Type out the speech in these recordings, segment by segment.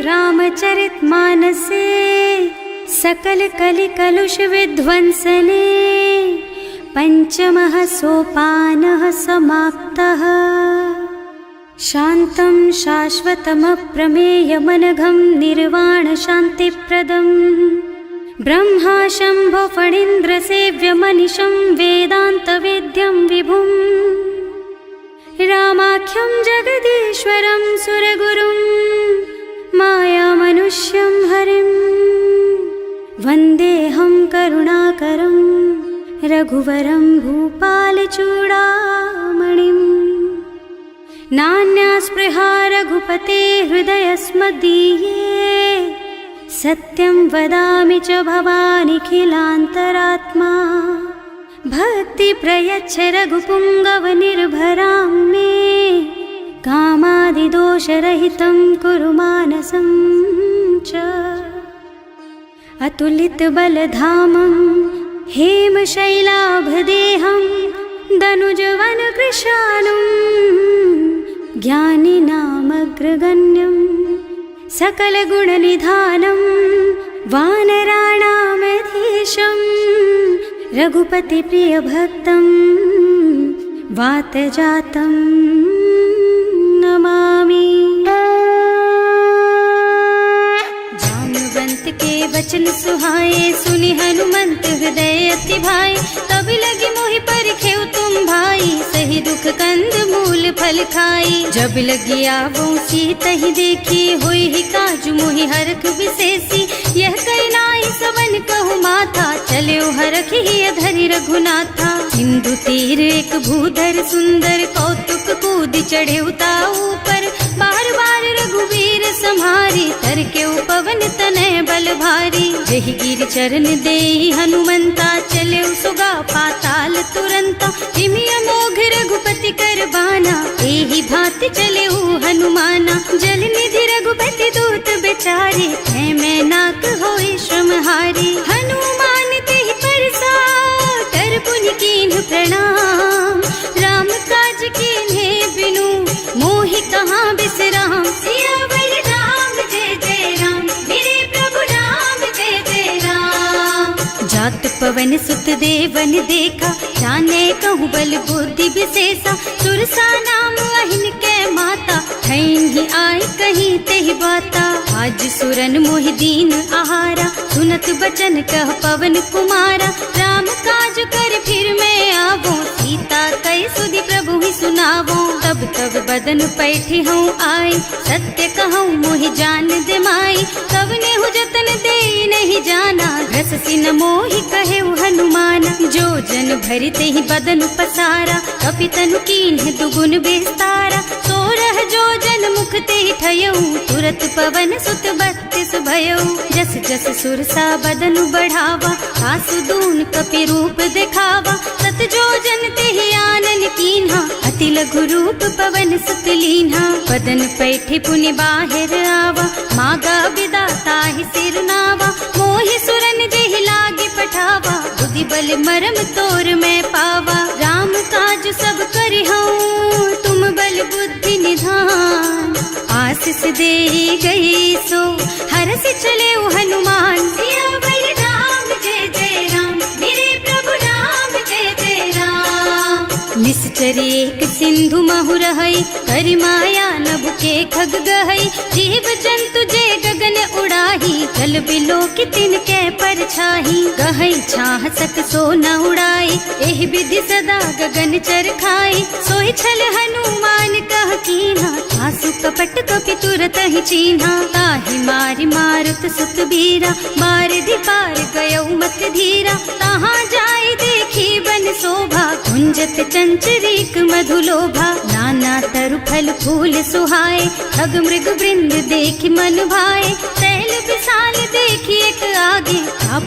रामचरितमानसे सकल कलि कलुष विध्वंसने पंचमः सोपानः समाप्तः। शान्तं शाश्वतमप्रमेयमनघं निर्वाण शान्तिप्रदम् ब्रह्मा शम्भो फणीन्द्रसेव्यमनिशं वेदान्तवेद्यं विभुम् रामाख्यं जगदीश्वरं सुरगुरुं मायामनुष्यं हरिं वन्देऽहं करुणाकरं रघुवरं भूपालचूडामणिम्। नान्यास्पृहा रघुपते हृदयस्मदीये सत्यं वदामि च भवानिखिलान्तरात्मा। भक्ति प्रयच्छ रघुपुङ्गवनिर्भरां मे कामादिदोषरहितं कुरु मानसं च। अतुलितबलधामं हेमशैलाभदेहं दनुजवनकृशानुं ज्ञानिनामग्रगण्यं सकलगुणनिधानं वानराणामधीशं रघुपतिप्रियभक्तं वातजातं नमामि। जाम्बवंत के वचन सुहाए सुनि हनुमंत हृदय अति भाई। तब लगी मोहि परखेउ तुम भाई सही दुख कंद मूल फल खाई। जब लगी आवो सीतहि देखी होई ही काजु मोहि हरख विशेषी। यह कई नाई सबन कहु माथा चले हरख ही धरि रघुनाथा। सिंधु तीर एक भूधर सुंदर कौतुक कूद चढ़े उताऊ पर। बार बार रघुवीर सम्हारी तर के पवन तनय बल भारी। जहि गिर चरण देहि हनुमंता चले सुगा पाताल तुरंता। तिमि अमोघ रघुपति कर बाना एहि भांति चले हनुमाना। जल निधि रघुपति दूत बेचारे मैं नाक होई श्रमहारी। हनुमान तेहि परसा कर पुनि कीन्ह प्रणाम। राम काज कीन्हे बिनु मोहि कहाँ बिसराम। सियावर राम जय जय राम मेरे प्रभु राम जय जय राम। जात पवन सुत देवन देखा जाने कहूँ बल बुद्धि विशेषा। सुरसा नाम अहिन के माता ठैन ही आय कहीं तेहि बाता। आज सुरन मोहि दीन आहारा सुनत बचन कह पवन कुमारा। राम काज कर फिर मैं आवो सीता कई सुधि प्रभु ही सुनावो। तब तब बदन पैठी हूँ आई सत्य कहूँ मोहि जान दे माई। तब ने हु जतन दे नहीं जाना घस सिन मोहि कहे हनुमाना। जो जन भरि तेहि बदन पसारा कपितनु कीन्ह दुगुन विस्तारा। सोरह जो जन मुख तेहि ठयऊ तुरत पवन सुत 32 भयऊ। जस जस सुरसा बदन बढ़ावा आसु दून कपि रूप दिखावा। सत जो जन तेहि आनन कीन्हा अति लघु रूप पवन सुत लीन्हा। बदन पैठि पुनि बाहिर आवा मागा बिदा ताहि सिर नावा। मोहि सुरन जेहि लागे पठावा बुद्धि बल मरम तोर मैं पावा। राम काज सब करिहूँ तुम बल बुद्धि निधान। आशीष दे गई सो हरस चले हनुमान। सियावर राम जय जय राम मेरे प्रभु राम जय जय राम। निश्चर एक सिंधु महु रहई करि माया नभ के खग गहई। जीव जंतु जे गगन उड़ाही जल बिलो की तिनके परछाही। गहई छाह सक सो न उड़ाई एहि विधि सदा गगन चर खाई। सोई छल हनुमान कह कीन्हा आसु कपट कपि तुरत ही चीन्हा। ताहि मारि मारुत सुत बीरा बारिधि पार गयौ मत धीरा। तहाँ जाय देखी बन शोभा कुंजत चंचरीक मधुलोभा। नाना तरु फल फूल सुहाए खग मृग वृंद देखि मन भाए। तैल विशाल देखि एक आगे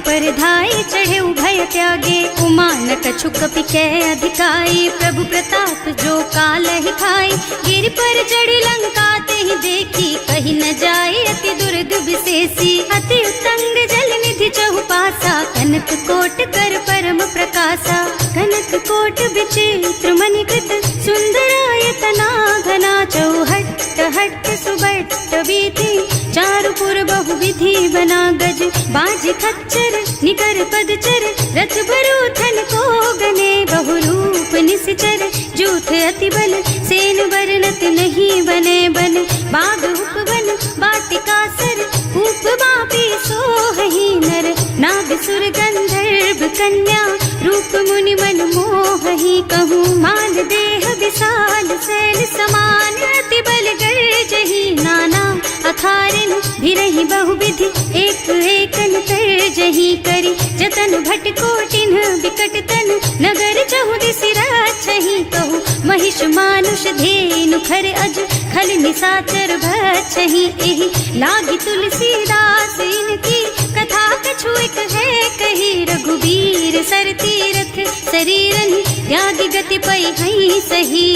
पर धाय चढ़े भय त्यागे। उमा न कछु कपि कै अधिकाई प्रभु प्रताप जो काल ही खाई। गिर पर चढ़ी लंका तेहि देखी कहीं न जाए अति दुर्ग विशेषी। अति उत्तंग जल निधि चहुपासा कनक कोट कर परम प्रकाशा। कनक कोट विचित्र मणिकृत सुंदरायतना घना। चौहट्ट हट्ट सुबट्ट बीति चारु दपुर बहु विधि बना गज बाज खच्चर निकर पदचर रथ बरूथन को गने बहु रूप निश्चर जूथ अति बल सेन वर्णत नहीं बने बन बाग उपवन बाटिका सर कूप बापी सोहहि नर नाग सुर गंधर्व कन्या रूप मुनि मन मोहहि कहूँ मान देह विशाल सैल समान अति बल गर्जहि नाना अखारिन भिरहि बहुविधि एक एकन तरजहि करि जतन भट कोटिन बिकट तन नगर चहुदिसि राछहि कहूँ महिष मानुष धेनु खर अज खल निसाचर भक्षहि एहि लागी तुलसीदास इनकी कथा कछु एक है कही रघुबीर सर तीरथ शरीरन त्यागी गति पै हई सही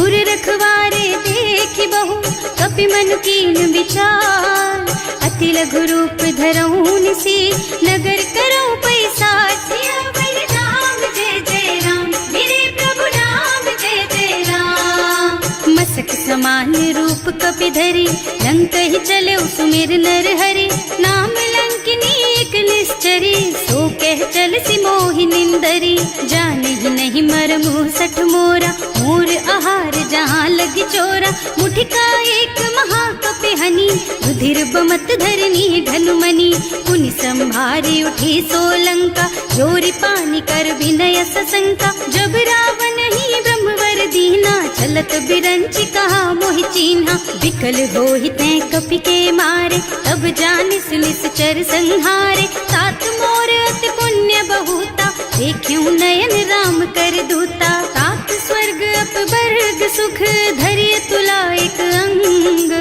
उर रखवारे देखि बहु कपि मन कीन विचार अति लघु रूप धरऊं निसी नगर करऊं पैसा सियावर राम जय जय राम मेरे प्रभु राम जय जय राम मसक समान रूप कपि धरि लंक ही चले सुमिर नर हरि नाम लंकिनी एक निश्चरी सो कह चल सी मोहि निंदरी जाने ही नहीं मरमु सठ मोरा मोर आहार जहाँ लगी चोरा मुठिका एक महाकपि हनी रुधिर बमत धरनी धनुमनी पुनि संभारी उठी सोलंका जोरी पानी कर विनय सशंका जब रावण ही ब्रह्मवर दीना चलत बिरंची कहा मोहि चीन्हा विकल होहि तै कपि के मारे तब जानिस निश्चर संहारे तात मोर अति पुण्य बहुता देखियो नयन राम कर दूता तात स्वर्ग अपवर्ग सुख धैर्य तुला एक अंग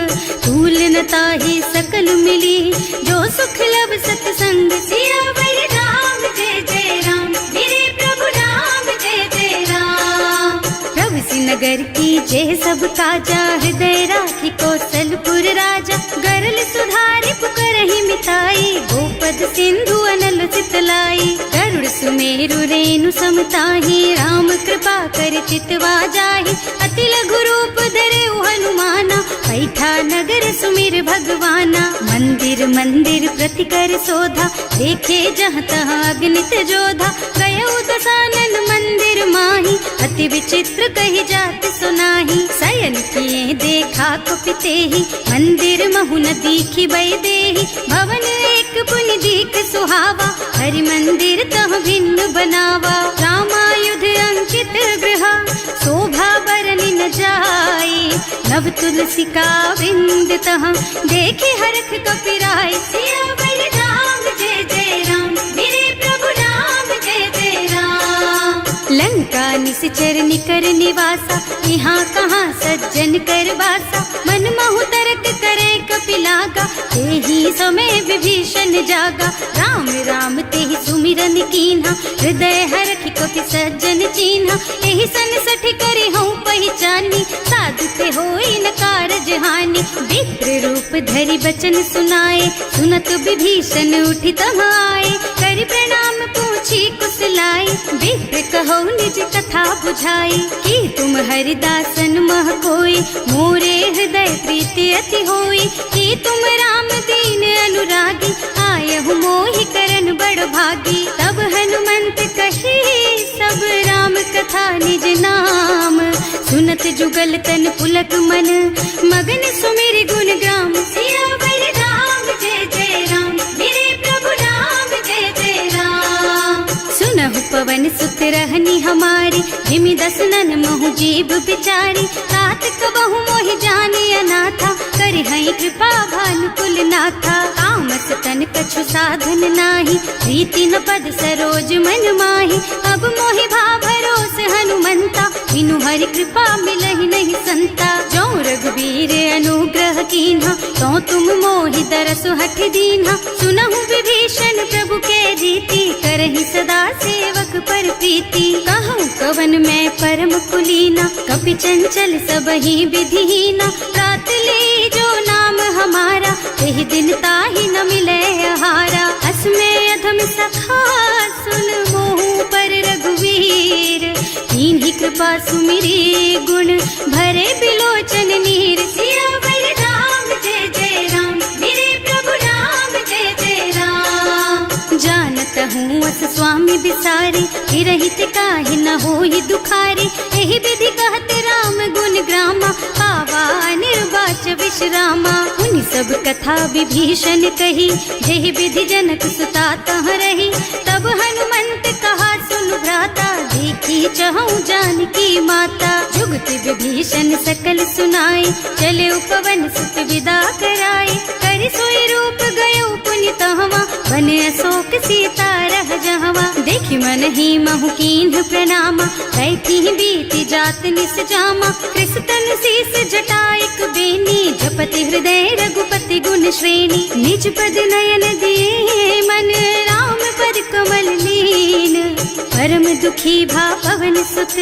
तूल न ताहि सकल मिली जो सुख लब सत्संग सियावर राम जय जय राम मेरे प्रभु राम जय जय राम प्रभु नगर की जय सब काजा हृदय राखी कौशलपुर राजा गरल सुधारी पुकरहि मिताई गोपद सिंधु अनल चितलाई गरुड़ सुमेरु रेणु समताही राम कृपा कर चितवा जाहि अति लघु रूप धरे हनुमाना बैठा नगर सुमिर भगवाना मंदिर मंदिर प्रति कर शोधा देखे जहाँ तहाँ अगणित जोधा गयो दशानन मंदिर माही अति विचित्र कही जात सुनाही शयन किए देखा कुपिते ही मंदिर महु न दीखी बई देही भवन एक पुनि दीख सुहावा हरि मंदिर तह भिन्न बनावा रामायुध अंकित गृह शोभा बरनि न जाई नव तुलसी का बिंद तह देखे हरख कपिराय सियावर राम जय जय राम मेरे प्रभु राम जय जय राम लंका निश्चर निकर निवासा यहाँ कहाँ सज्जन कर बासा मन महु तरक करे कपिलागा तेहि समय विभीषण जागा राम राम तेहि सुमिरन कीन्हा हृदय हरखि कपि सज्जन चीन्हा एहि सन सठ करि हूँ पहचानी साधु ते होई न कारज हानि विप्र रूप धरि बचन सुनाए सुनत विभीषण उठि तहाँ आए करि प्रणाम पूछी कुशलाई विप्र कहो निज कथा बुझाई कि तुम हरिदासन मह कोई मोरे हृदय प्रीति अति होई कि तुम राम दीन अनुरागी आयहु मोहि करन बड़ भागी तब हनुमंत कही सब राम कथा निज नाम सुनत जुगल तन पुलक मन मगन सुमिर गुण ग्राम सियावर राम जय जय राम मेरे प्रभु राम जय जय राम सुनहु पवन सुत रहनी हमारी हिमि दसनन महु जीव बिचारी तात कबहु मोहि जानी अनाथा करि हई कृपा भानुकुल नाथा तामस तन कछु साधन नाही प्रीति न पद सरोज मन माही अब मोहि भा भरोस हनुमंता बिनु हरि कृपा मिलहि नहीं संता जो रघुबीर अनुग्रह कीन्हा तो तुम मोहि दरसु हठ दीन्हा सुनहु विभीषण प्रभु के रीति करहि सदा सेवक पर प्रीति कहूँ कवन मैं परम कुलीना कपि चंचल सबहि विधिहीना रात ले जो नाम हमारा तेहि दिन ताहि न मिले आहारा असमय अधम सखा सुन मोहु पर रघुवीर कीन्ही कृपा सुमिरी गुण भरे बिलोचन नीर सियावर राम जय जय राम मेरे प्रभु करहूँ अस स्वामी बिसारी, हिरहित काहे न होई दुखारी। एहि विधि कहत राम गुण ग्रामा, पावा निर्वाच विश्रामा। उन सब कथा विभीषण कही, जेहि विधि जनक सुता तह रही। तब हनुमंत कहा सुन भ्राता, देखी चहु जानकी माता। जुगति विभीषण सकल सुनाई, चले उपवन सुत विदा कराई। कर सोई रूप गयो पुनि तहवा, बने अशोक सीता रह जहवा। देखि मन ही महु कीन्ह प्रणामा, कैथी बीती जात निस जामा। कृष्ण शीस जटायक बेनी, जपति हृदय रघुपति गुण श्रेणी। निज पद नयन दिए मन, राम पद कमल लीन। परम दुखी भा पवन सुत,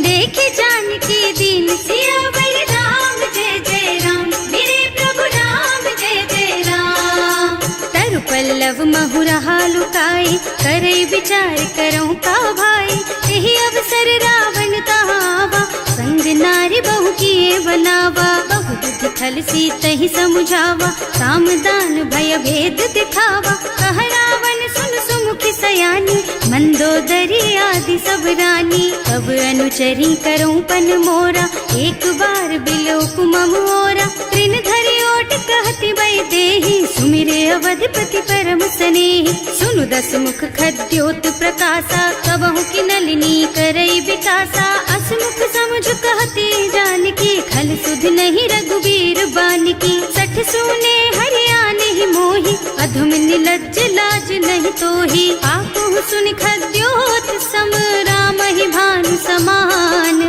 देखे जानकी दीन। सियावर राम जय जय राम, मेरे प्रभु राम जय जय राम। तरु पल्लव महुरहा लुकाई, करे विचार करऊं का भाई। यही अवसर रावण तहावा, संग नारी बहु किए बनावा। बहु बुद्धि खल सीतहि समुझावा, साम दान भय भेद दिखावा। कह रावण सुन सुमुखी सयानी, मंदोदरी आदि सब रानी। तब अनुचरी करऊं पन मोरा, एक बार बिलोक मम ओरा। तृण धरि ओट कहति वै देहि, सुमिरे अवधिपति परम स्नेहि। सुनु दस मुख खद्योत प्रकाशा, कबहु की नलिनी करई विकासा। असमुख समुझ कहती जानकी, खल सुध नहीं रघुबीर बानिकी। सठ सुने हरियाणा ही मोहि, अधम निलज्ज लाज नहीं तोहि। आपहु सुनि खद्योत सम, राम ही भानु समान।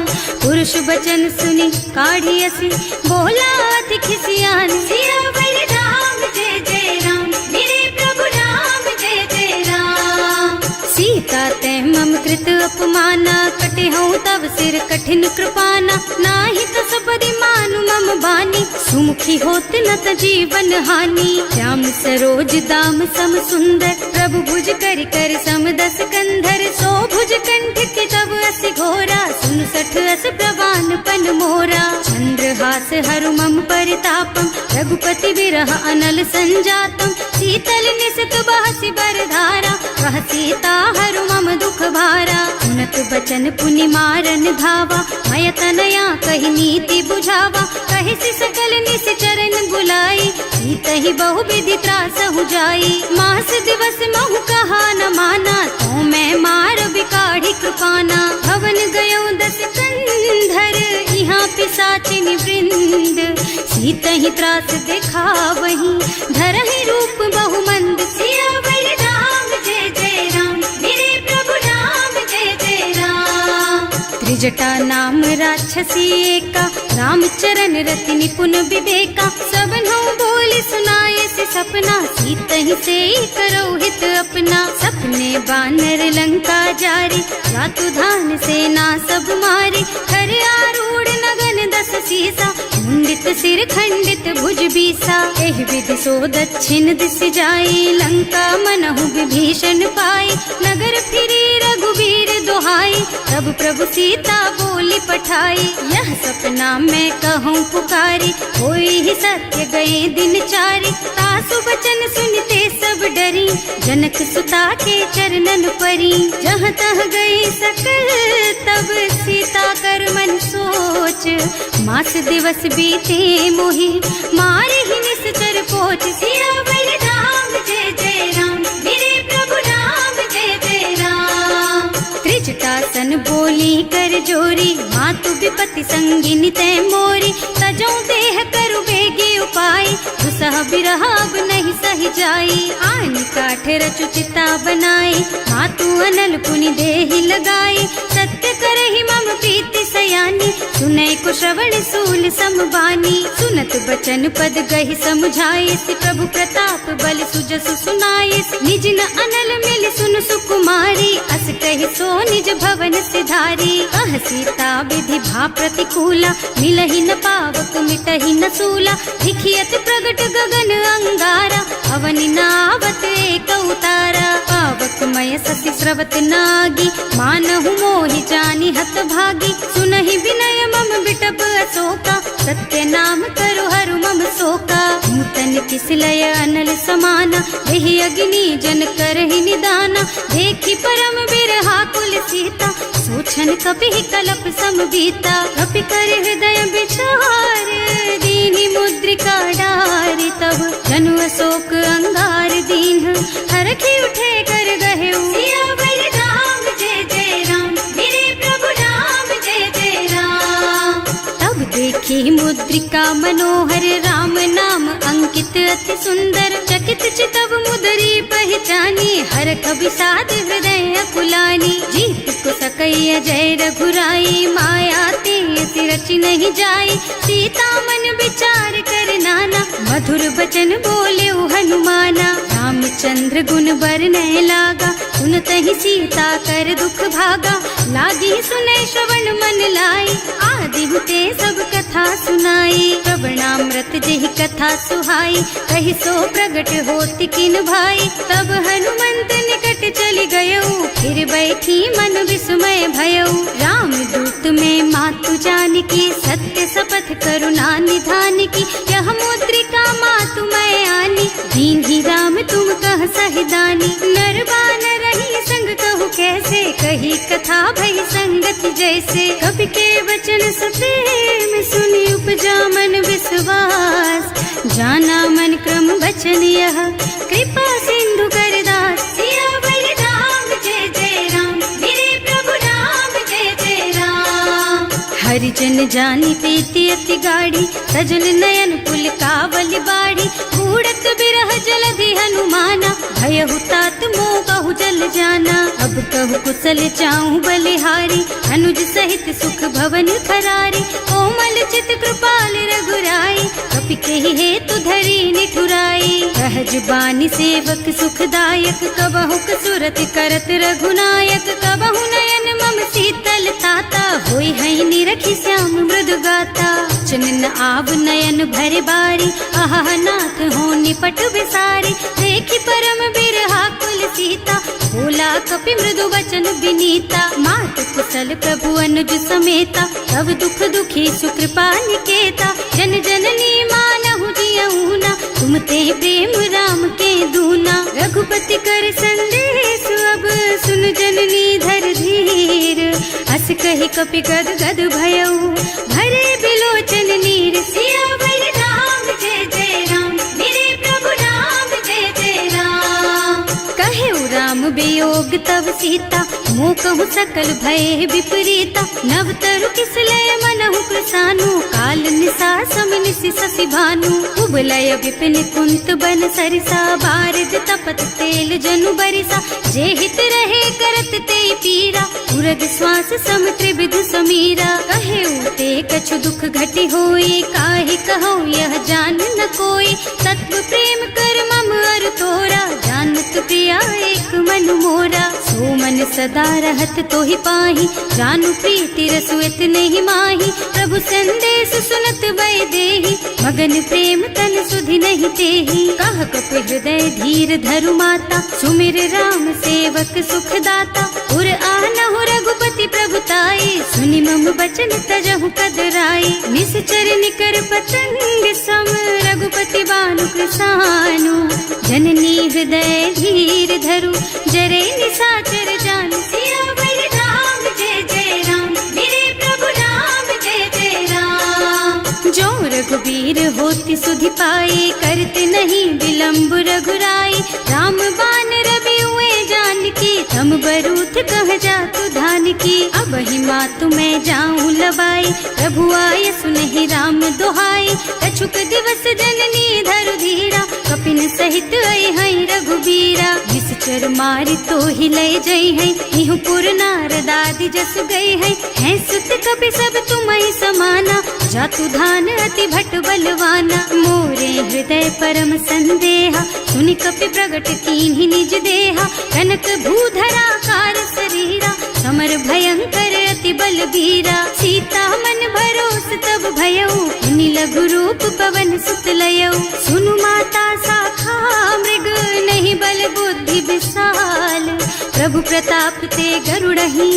पुरुष बचन सुनि काढ़ी असी, बोला अति खिसियान। सियावर राम जय जय राम, मेरे प्रभु राम जय जय राम। सीता ते मम कृत अपमाना, कटे हूँ तब सिर कठिन कृपाना। नाही तो सबदि मानु मम बानी, सुमुखी होत न त जीवन हानि। श्याम सरोज दाम सम सुंदर, प्रभु भुज कर कर सम दस कंधर। सो भुज कंठ के तब अस घोरा, सुन सठ अस प्रवान पन मोरा। चंद्रहास हरु मम परितापम, रघुपति विरह अनल संजातम। शीतल निसत बहसि बरधारा, कह सीता हरु मम दुख भारा। सुनत बचन पुनि मारन धावा, मय तनया कहि नीति बुझावा। कहि सकल निश्चरण बुलाई, सीतहि बहु विधि त्रासहु जाई। मास दिवस महु कहा न माना, तो मैं मार बिकाढ़ी कृपाना। भवन गयो दस कंधर, यहाँ पिशाचिनी वृंद। सीतहि त्रास दिखावहि, धरहि रूप बहु मंद। सियावर राम जय जय राम, मेरे प्रभु राम जय जय राम। त्रिजटा नाम राक्षसी एका, रामचरण रति निपुण विवेका। सबनों बोली सुनाए से सपना, सीतहि से करो हित अपना। सपने बानर लंका जारी, जातु धान सेना सब मारी। खर आरूढ़ नगन दस सीसा, मुंडित सिर खंडित भुज बीसा। एहि विधि सो दक्षिण दिस जाई, लंका मनहु विभीषण पाई। नगर फिरी रघुबीर दुहाई, तब प्रभु सीता बोली पठाई। यह सपना मैं कहूँ पुकारी, होई ही सत्य गए दिन चारी। तासु बचन सुनते सब डरी, जनक सुता के चरणन परी। जहाँ तह गई सकल तब सीता कर मन सोच। मास दिवस बीते मोहि, मारे ही निस्तर पोच। सियावर राम जय जय राम, मेरे प्रभु राम जय जय राम। त्रिजटासन बोली कर जोरी, मातु विपति संगिनी तै मोरी। तजो देह करु बेगी उपाय, दुसह बिरह अब नहीं सही जाई। आन काठ रचु चिता बनाई, मातु अनल पुनि देहि लगाई। सत्य करहि मम प्रीति सयानी, सुनै को श्रवण सूल समबानी। सुनत बचन पद गहि समुझाइस, प्रभु प्रताप बल सुजसु सुनाइस। निज न अनल मिल सुन सुकुमारी, अस कहि सो निज भवन सिधारी। कह सीता विधि भा प्रतिकूला, मिलहि न पावक मिटहि न सूला। दिखियत प्रगट गगन अंगारा, अवनि नावत एक उतारा। पावक मय ससि स्रवत नागी, मानहु मोहि जानि हत भागी। सुनहि विनय मम बिटप अशोका, सत्य नाम करु हरु मम शोका। नूतन किस लय अनल समाना, वही अग्नि जन करहि निदाना। देखी परम बिरहा कुल सीता, सोचन कपि कलप सम बीता। कपि कर हृदय विचार, दीनी मुद्रिका डारी, तब जनु अशोक अंगार दीन, हरखी उठे कर गहे सियावर राम जय जय राम, मेरे प्रभु राम जय जय राम। तब देखी मुद्रिका मनोहर, राम नाम अंकित अति सुंदर। चकित चितव मुदरी पहचानी, हरख विषाद हृदय अकुलानी। जीत को सकैया जय रघुराई, माया ते अति रचि नहीं जाई। सीता मन विचार कर नाना, मधुर बचन बोले हनुमाना। रामचंद्र गुण बरनय लागा, सुनतहि सीता कर दुख भागा। लागी सुनै श्रवण मन लाई, आदि हुते सब कथा सुनाई। श्रवणामृत जेहि कथा सुहाई, कहि सो प्रगट होति किन भाई। तब हनुमंत निकट चली गयऊ, फिर बैठी मन विस्मय भयऊ। राम दूत में मातु जानकी, सत्य शपथ करुणा निधान की। यह मुद्रिका मातु मैं आनी, दीन्ही राम तुम कह सहिदानी। नर बानर रही संग कहु कैसे, कही कथा भई संगति जैसे। कवि के वचन सप्रेम सुनि उपजा मन विश्वास। जाना मन क्रम वचन यह, कृपा सिंधु कर दास। सियावर राम जय जय राम, मेरे प्रभु राम जय जय राम। हरिजन जानी प्रीति अति गाढ़ी, सजल नयन पुल कावल बाड़ी। बूढ़त बिरह जलधि हनुमाना, भयहु तात मोह कहु जल जाना। अब कहु कुशल चाहूं बलिहारी, अनुज सहित सुख भवन खरारी। कोमल चित कृपाल रघुराई, कपि केहि हेतु धरी निठुराई। सहज बानी सेवक सुखदायक, कबहु कसुरत करत रघुनायक। कबहु नयन मम शीतल ताता, होई हई निरखी श्याम मृदु गाता। चनन आव नयन भरे बारी, आहा नाथ हो निपट विसारी। देखी परम बिरहा कुल सीता, बोला कपि मृदु वचन विनीता। मात कुशल प्रभु अनुज समेता, तब दुख दुखी सुकृपा निकेता। जन जननी मानहु जियऊना, तुम ते प्रेम राम के दूना। रघुपति कर संदेश अब सुन जननी धर धीर। हस कहि कपि गद गद भयऊ, भरे बिलोचन नीर। सियावर राम जय जय राम, मेरे प्रभु राम जय जय राम। कहे राम वियोग तब सीता, मोह कहु सकल भय विपरीता। नव तरु किसलय मनहु प्रसानु, काल निसा समिनिसि शशि भानु। उबलय विपिन कुंत बन सरिसा, बारिद तपत तेल जनु बरिसा। जे हित रहे करत ते पीरा, उरग श्वास सम त्रिविध समीरा। कहे उते कछु दुख घटि होई, काहि कहो यह जान न कोई। तत्व प्रेम कर मम अर तोरा, जानत प्रिया एक मन मोरा। सो मन सदा रहत तोहि पाहि, जानु प्रीति रसु इतने माही। प्रभु संदेश सुनत भय देहि, मगन प्रेम तन सुधि नहीं तेहि। कह कपि हृदय धीर धरु माता, सुमिर राम सेवक सुख दाता। उर आनहु रघुपति प्रभुताई, सुनि मम बचन तजहु कदराई। निश्चर निकर पतंग सम, रघुपति बानु कृसानु। जननी हृदय धीर धरु, जरे निशाचर जानु। सियावर राम जय जय राम, मेरे प्रभु राम जय जय राम। जो रघुबीर होति सुधि पाए, करते नहीं विलम्ब रघुराई। राम बान रवि हुए जानकी, थम बरूथ कह जातु धान की। अब ही मातु मैं जाऊं लबाई, प्रभु आय सुनहि राम दुहाई। कछुक दिवस जननी धरु धीरा, कपिन सहित आई हई रघुबीरा। निश्चर मारि तो ही लय जई है, इहु पुर नारद आदि जस गई है। हैं सुत कपि सब तुम्हि समाना, जातु धान अति भट बलवाना। मोरे हृदय परम संदेहा, सुनि कपि प्रगट कीन्हि निज देहा। कनक भूधरा कार शरीरा, समर भयंकर अति बलबीरा। सीता मन भरोस तब भयऊ, मुनि लघु रूप पवन सुत लयऊ। सुनु माता शाखा मृग, नहीं बल बुद्धि विशाल। प्रभु प्रताप ते गरुड़हि,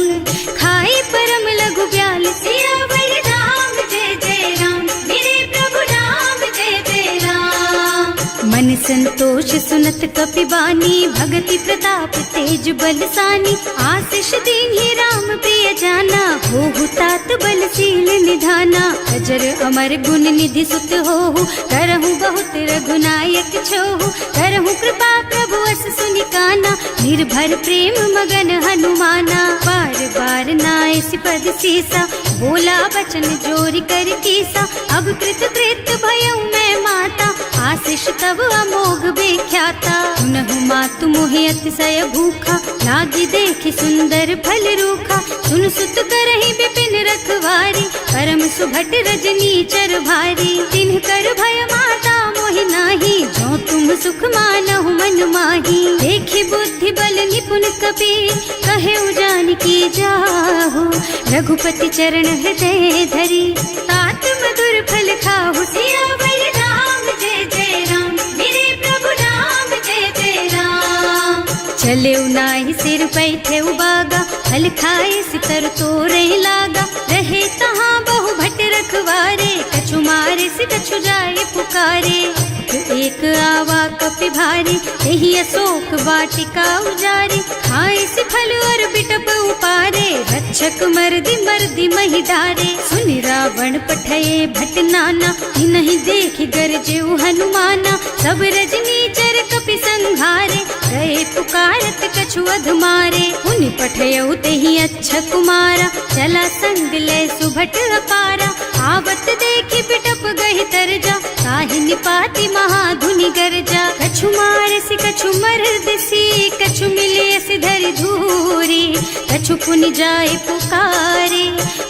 खाई परम लघु ब्याल। सियावर राम जय जय राम, मेरे प्रभु राम जय जय राम। मन संतोष सुनत कपिबानी, भगति प्रताप तेज बलसानी। आशीष दीन्हि राम प्रिय जाना, होहु तात बलशील निधाना। अजर अमर गुण निधि सुत होहु, करहु बहुत रघुनायक छोहु। करहु कृपा प्रभु अस सुनि काना, निर्भर प्रेम मगन हनुमाना। बार बार नाइस पद सीसा, बोला बचन जोरि कर कीसा। अब कृत कृत भयउ मैं माता, आशीष तब अमोघ बेख्याता। सुनहु मातु मोहि अतिशय भूखा, लागी देखि सुंदर फल रूखा। सुन सुत करहि विपिन रखवारी, परम सुभट रजनी चर भारी। तिन्ह कर भय माता मोहि नाही, जो तुम सुख मानहु मन माही। देखि बुद्धि बल निपुण कपि, कहे जानकी जाहु। रघुपति चरण हृदय धरी, तात मधुर फल खाहु। सियावर राम जय जय राम, मेरे प्रभु राम जय जय राम। चले नाहि सिर पैठे बागा, फल खाए सितर तोरे लागा। रहे तहाँ बहु भट रखवारे, कछु मारे से कछु जाए पुकारे। एक आवा कपि भारी, यही अशोक वाटिका उजारी। खाए से फल और बिटप उपारे, रक्षक मर्दी मर्दी मही डारे। सुनि रावण पठये भट नाना, नहीं देखि गरजेउ हनुमाना। सब रजनी चर कपि संघारे, गए पुकारत कछु अधमारे। उनि पठयउ तेहि अच्छा कुमारा, चला संग ले सुभट अपारा। आवत देखि बिटप गहि तरजा, ताहि निपाति महाधुनि गरजा। कछु मारसि कछु मरदसी, कछु मिले सिधरि धूरी। कछु पुनि जाय पुकारे,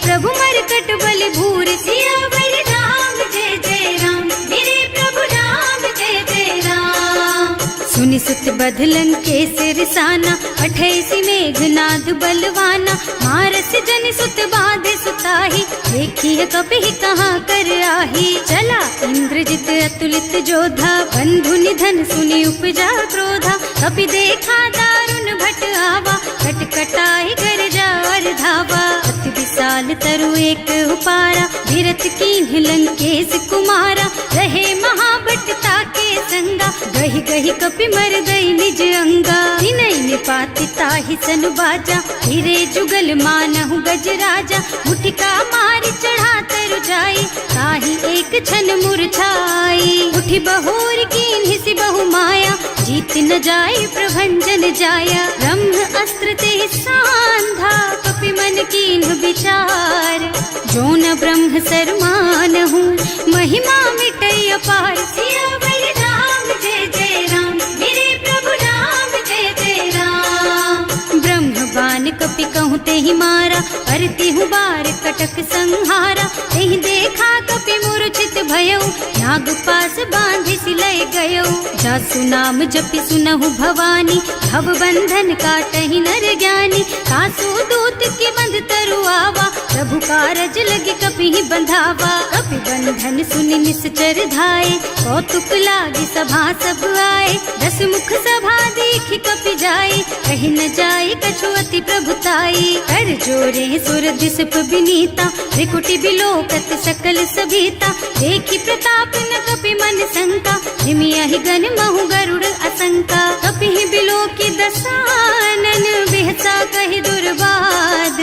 प्रभु मरकट बल भूरि। सियावर राम जय जय राम, मेरे प्रभु राम जय जय राम। सुनि सुत बधलन के सिरसाना, पठैसि मेघनाद बलवाना। मारस जन सुत बाधे सुताही, देखी है कपि कहाँ कर आही। चला इंद्रजित अतुलित जोधा, बंधु निधन सुनि उपजा क्रोधा। कपि देखा दारुण भट आवा, कटकटाई गरजा और धावा। अति विशाल तरु एक उपारा, धीरथ कीन्ह लंकेश कुमारा। रहे महाभट ताके संगा, गहि गहि कपि मर गई निज अंगा। तिनहि निपाति ताहि सन बाजा, हिरे जुगल मानहु गज राजा। मुठिका मारि चढ़ा तरु जाई, ताहि एक छन मुरझाई। उठि बहोर कीन्हि सि बहु माया, जीत न जाय प्रभंजन जाया। ब्रह्म अस्त्र ते सांधा, कपि मन कीन्ह विचार। जो न ब्रह्म सर मानहु, महिमा मिटै अपार। सियावर राम जय जय राम, मेरे प्रभु राम जय जय राम। ब्रह्म बान कपि कहूँ तेहि मारा, परतिहु बार कटक संहारा। तेहि देखा कपि मूर्छित भयउ, नाग पास बांधि सिलय गयउ। जासु नाम जपि सुनहु भवानी, भव बंधन काटहि नर ज्ञानी। सासु दूत के बंध तरु आवा, प्रभु कारज लगे कपि बंधावा। कपि बंधन सुनि निश्चर धाये, कौतुक लागी सभा सब आए। दस मुख सभा देखि कपि जाए, कहि न जाए कछु अति प्रभुताई। कर जोरे सुर दिसप बिनीता, त्रिकुटी बिलोकत सकल सभीता। देखि प्रताप न कपि मन शंका, हिमियहि गन महु गरुड़ असंका। कपि बिलोकी दसानन, बिहसा कहि दुर्बाद।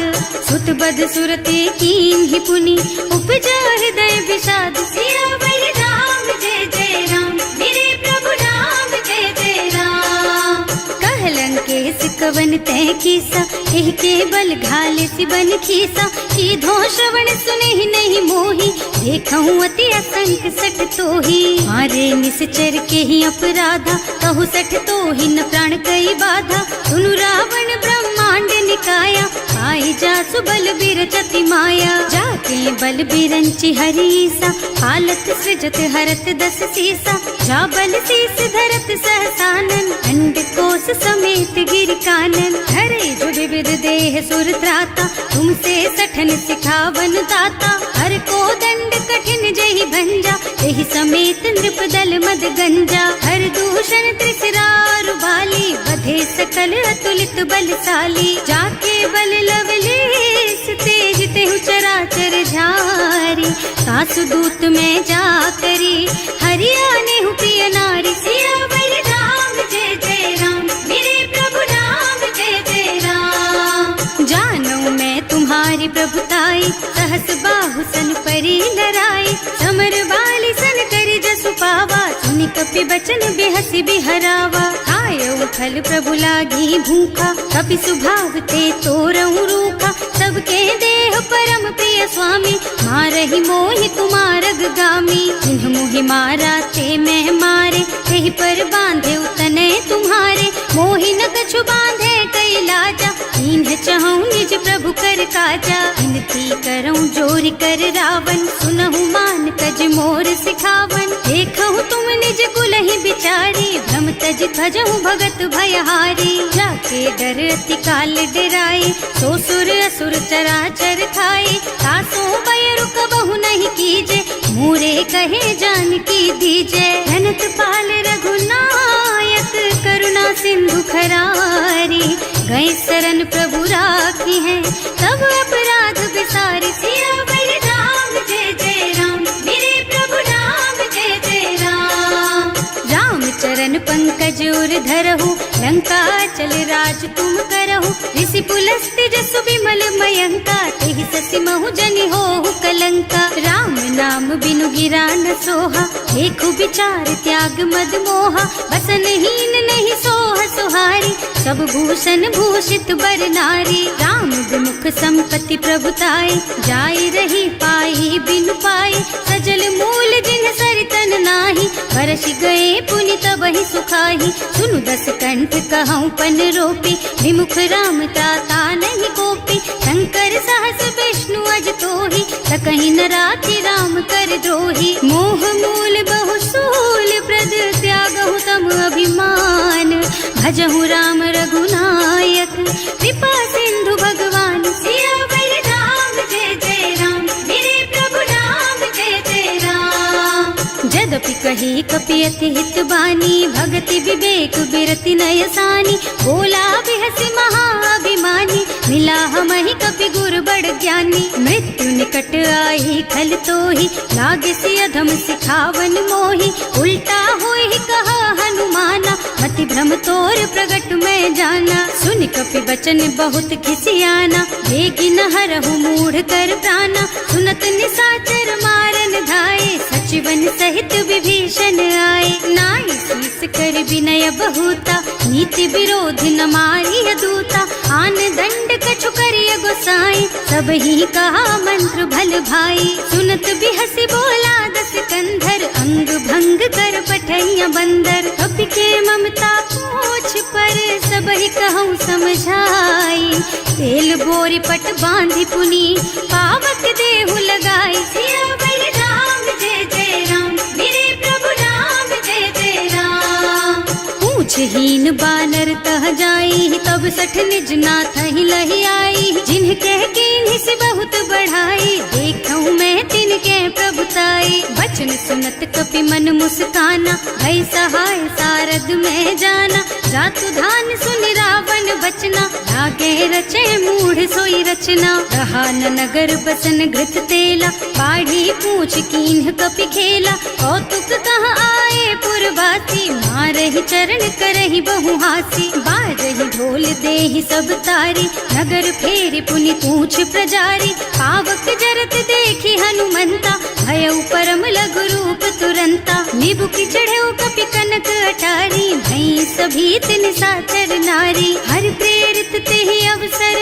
सुत बध सुरते कीन्हि पुनि, उपजा हृदय विषाद। सियावर राम जय जय राम, मेरे प्रभु राम जय जय राम। कहलन के सिकवन तय कीसा, एह के बल घाले सिबन खीसा। सीधो श्रवण सुने ही नहीं मोही, देखहु अति असंख सठ तोही। मारे निश्चर के ही अपराधा, कहु सठ तोही न प्राण कई बाधा। सुनु रावण ब्रह्मांड निकाया, आई जासु बल बिरचति माया। जाके बल बिरंचि हरीसा, हालत सृजत हरत दस सीसा। जा बल शीस धरत सहसानन, अंड कोस समेत गिर कानन। हरे जो विविध देह सुर त्राता, तुमसे सठन सिखावन दाता। हर को दंड कठिन जहि भंजा, एहि समेत नृप दल मद गंजा। हर दूषण त्रिसरारु बाली, बधे सकल अतुलित बलशाली। जाके बल लवलेस तेज तेहु चराचर झारी, दास दूत में जा करी, हरियाणे हूँ प्रिय नारी। सियावर राम जय जय राम, मेरे प्रभु राम जय जय राम। जानू मैं तुम्हारी प्रभुताई, सहस बाहु सन परी लराई। समर बाली सन करी जसु पावा, सुनि कपि बचन बेहसी बिहरावा। खायऊ फल प्रभु लागी भूखा, कपि सुभाव ते तोरऊ रूखा। सबके देह परम प्रिय स्वामी, मारहि मोहि तुम्हारग गामी। जिन्ह मोहि मारा ते मैं मारे, तेहि पर बांधे उतने तुम्हारे। मोहि न कछु बांधे कई लाजा, इन्ह चहूँ निज प्रभु कर काजा। विनती करऊँ जोरि कर रावण, सुनहु मान तज मोर सिखावन। देखहु तुम निज कुलहि बिचारी, भ्रम तज भजहु भगत भयहारी। जाके डर अति काल डराई, सो सुर असुर चराचर खाए। तासो भय रुक बहु नहीं कीजे, मोरे कहे जानकी दीजे। धनत पाल रघुनायक, करुणा सिंधु खरारी। गए शरण प्रभु राखी है, तब अपराध बिसारी। सियावर राम जय जय राम, मेरे प्रभु राम जय जय राम। राम चरण पंकज उर धरहु, लंका चल राज तुम करहु। ऋषि पुलस्त्य जसु विमल मयंका, तेहि ससि महु जनि होहु कलंका। राम नाम बिनु गिरा न सोहा, देखु विचार त्याग मद मोहा। बसनहीन नहीं सोह सुहारी, सब भूषण भूषित बर नारी। राम विमुख संपत्ति प्रभुताई, जाई रही पाई बिनु पाई। सजल मूल जिन सरितन नाही, बरसि गए पुनि तबहि सुखाही। सुनु दस कंठ कहऊँ पन रोपी, विमुख राम त्राता नहीं कोपी। शंकर सहस विष्णु अज तोहि, सकहि न राखि राम कर द्रोही। मोह मूल बहु सूल प्रद, त्यागहु तम अभिमान। भजहु राम रघुनायक, कृपा सिंधु भगवान। सियावर राम जय जय राम, मेरे प्रभु राम जय जय राम। जदपि कही कपि अति हित बानी, भगति विवेक बिरति नय सानी। बोला बिहसि महाअभिमानी, मिला हमहि कपि गुर बड़ ज्ञानी। मृत्यु निकट आई खल तोहि, लागे सि अधम सिखावन मोहि। उल्टा होहि कहा हनुमाना, मति भ्रम तोर प्रगट में जाना। सुन कपि बचन बहुत खिसियाना, लेकिन न हरहु मूढ़ कर प्राणा। सुनत निशाचर मारन धाये, सचिवन सहित विभीषण आए। नाई शीस कर विनय बहुता, नीति विरोध न मारिय दूता। आन दंड कछु करिय गोसाई, सब ही कहा मंत्र भल भाई। सुनत बिहसि बोला दस कंधर, अंग भंग कर पठैया बंदर। कपि के ममता पूछ पर, सब ही कहूँ समझाई। तेल बोरी पट बांधि पुनी, पावक देहु लगाई। सियावर राम जय जय राम, मेरे प्रभु राम जय जय राम। पूछहीन बानर तह जाई, तब सठ निज नाथ ही लही आई। जिन्ह कह कीन्हि से बहुत बढ़ाई, देखऊँ मैं तिनके प्रभुताई। बचन सुनत कपि मन मुस्काना, भई सहाय सारद में जाना। जातु धान सुन रावण बचना, लागे रचे मूढ़ सोई रचना। रहा न नगर बसन घृत तेला, बाढ़ी पूछ कीन्ह कपि खेला। कौतुक कहाँ आए पुरवासी, मारहि चरण करहि बहु हासी। बाजहि ढोल देहि सब तारी, नगर फेरि पुनि पूछ प्रजारी। पावक जरत देखि हनुमंता, भयउ परम लघु रूप तुरंता। निबुकि चढ़ऊ कपि कनक अटारी, भई सभीत निशाचर नारी। हर प्रेरित तेहि अवसर,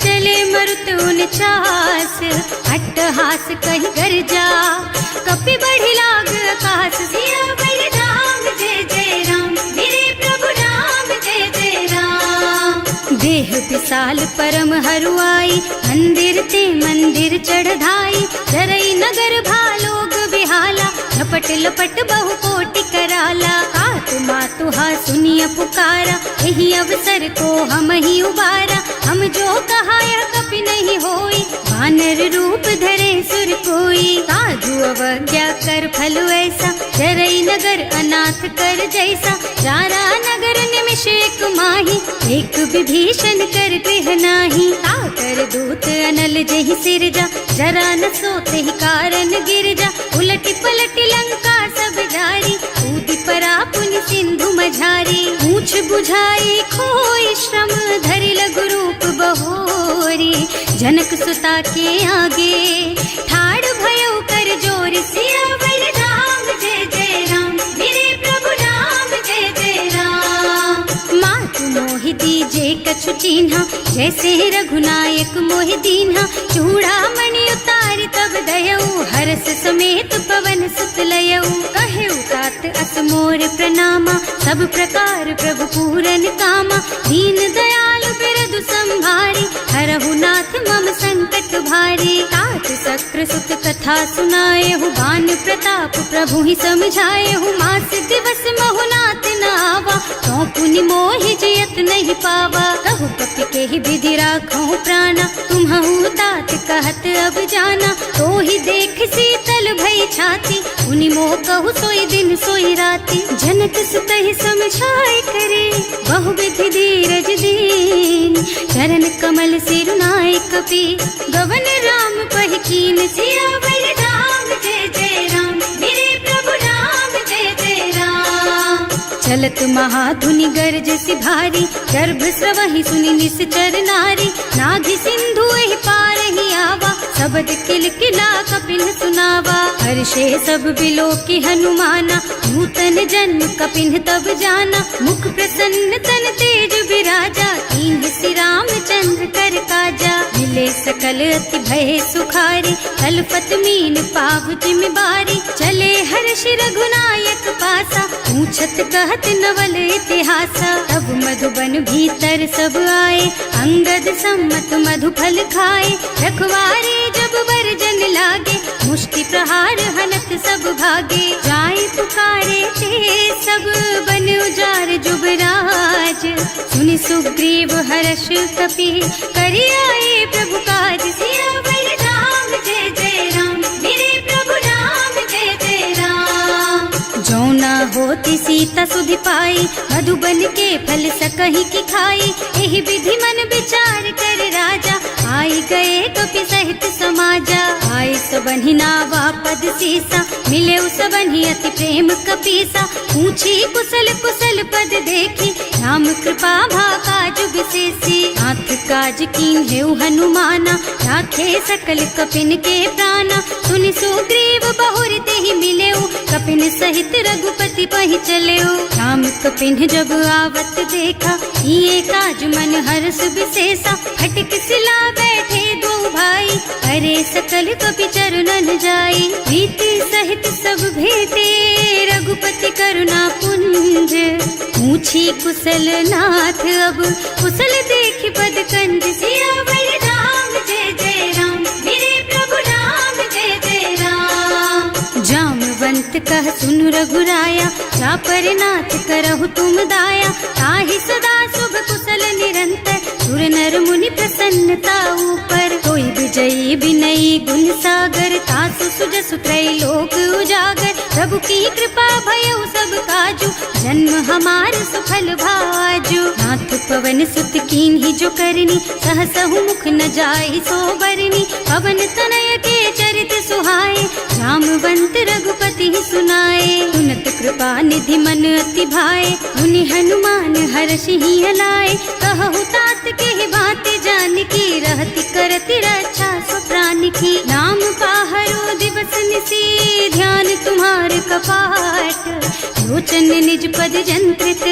चले मरुत उनचास। अट्टहास कहि गर्जा, कपि बढ़ि लाग आकाश। सियावर राम जय जय राम, मेरे प्रभु राम जय जय राम। देह विशाल परम हरुआई, मंदिर ते मंदिर चढ़ाई। जरई नगर भालोग बिहाला, लपट लपट बहु कोटि कराला। आत्मा तुहा सुनिय पुकारा, यही अवसर को हम ही उबारा। हम जो कहा यह कपि नहीं होई, वानर रूप धरे सुर कोई। साधु अवज्ञा कर फल ऐसा, चरई नगर अनाथ कर जैसा। चारा नगर निमिष एक माही, एक विभीषण कर गृह नाही। ताकर दूत अनल जहि सिरजा, जरा न सोते ही कारण गिर जा। उलटी पलटी लंका सब जारी, कूदी परा पुनि सिंधु मझारी। पूछ बुझाई खोई श्रम, धरि लघु रूप बहोरी। जनक सुता के आगे, ठाड़ भयो कर जोर। सियावर राम जय जय राम, मेरे प्रभु राम जय जय राम। मातु मोहि दीजे कछु चिन्हा, जैसे रघुनायक मोहि दीन्हा। चूड़ामणि उतारि तब दयऊ, हरस समेत पवन सुत लयऊ। कहेउ तात अस मोर प्रणामा, सब प्रकार प्रभु पूरन कामा। दीन दयालु बिरदु संभारी, हरहु नाथ मम संकट भारी। तात सक्र सुत कथा सुनाएहु, बान प्रताप प्रभु ही समझाएहु। मास दिवस महु नाथ न आवा, तो पुनि मोहि जियत नहीं पावा। कहु कपि केहि विधि राखहु प्राणा, तुम्हु तात कहत अब जाना। तो ही देख शीतल भई छाती, उनि मोह कहु सोई दिन सोई राती। जनक सुतहि समझाए करे, बहु विधि धीरज दीन। चरण कमल सिरुनाए कपि, गवन राम पहि कीन। सियावर राम जय जय राम, मेरे प्रभु राम जय जय राम। चलत महाधुनि गरजसि भारी, गर्भ स्रवहि सुनि निश्चर नारी। नाभि सिंधु एहि पारहि आवा, शब्द किलकिला कपिन सुनावा। हर्षे सब बिलोकि हनुमाना, नूतन जन्म कपिन तब जाना। मुख प्रसन्न तन तेज विराजा, कीन्ह सि रामचंद्र कर काजा। मिले सकल अति भय सुखारी, कलपत मीन पाव जिम बारी। चले हर्ष रघुनायक पासा, पूछत कहत नवल इतिहासा। तब मधुबन भीतर सब आए, अंगद सम्मत मधु फल खाए। रखवारे जब बरजन लागे, मुष्टि प्रहार हनत सब भागे। जाय पुकारे ते सब, बन उजार जुबराज। सुनि सुग्रीव हर्ष कपि, करि आए प्रभु काज। सियावर राम जय जय राम, मेरे प्रभु राम जय जय राम। जौना होती सीता सुधि पाई, मधुबन के फल सकहि की खाई। एहि विधि मन विचार कर राजा, आई गए कपि सहित समाजा। आए सबन्हि नावा पद सीसा, मिले सबन्हि अति प्रेम कपीसा। पूछी कुशल कुशल पद देखी, राम कृपा भाका जुग विशेषी। नाथ काज कीन्हेउ हनुमाना, राखे सकल कपिन के प्राणा। सुनि सुग्रीव बहुर तेहि मिलेउ, कपिन सहित रघुपति पहि चलेउ। राम कपिन जब आवत देखा, ये काज मन हर्ष विशेषा। फटक सिला बैठे दो भाई, अरे सकल कपि चरणन जाई। प्रीति सहित सब भेटे, रघुपति करुणा पुंज। पूछी कुशल नाथ अब, कुशल देखि पद कंज। सियावर राम जय जय राम, मेरे प्रभु राम जय जय राम। जामवंत कह सुनु रघुराया, चापर नाथ करहु तुम दाया। ताहि सदा शुभ कुशल निरंतर, सुर नर मुनि प्रसन्नता ऊपर। कोई विजयी विनयी गुण सागर, तासु सुजसु त्रैलोक उजागर। प्रभु की कृपा भयउ सब काजू, जन्म हमार सुफल भाजू। नाथ पवन सुत कीन्ही जो करनी, सहसहु मुख न जाई सो बरनी। पवन तनय के चरित सुहाए, जामवंत रघुपति सुनाए। सुनत कृपा निधि मन अति भाए, मुनि हनुमान हर्षि हलाए। कहु तात के बात जानकी, रहति करति रक्षा सो प्राण की। नाम पाहरो दिवस निसी, ध्यान तुम्हार कपाट। लोचन निज पद जंत्रित,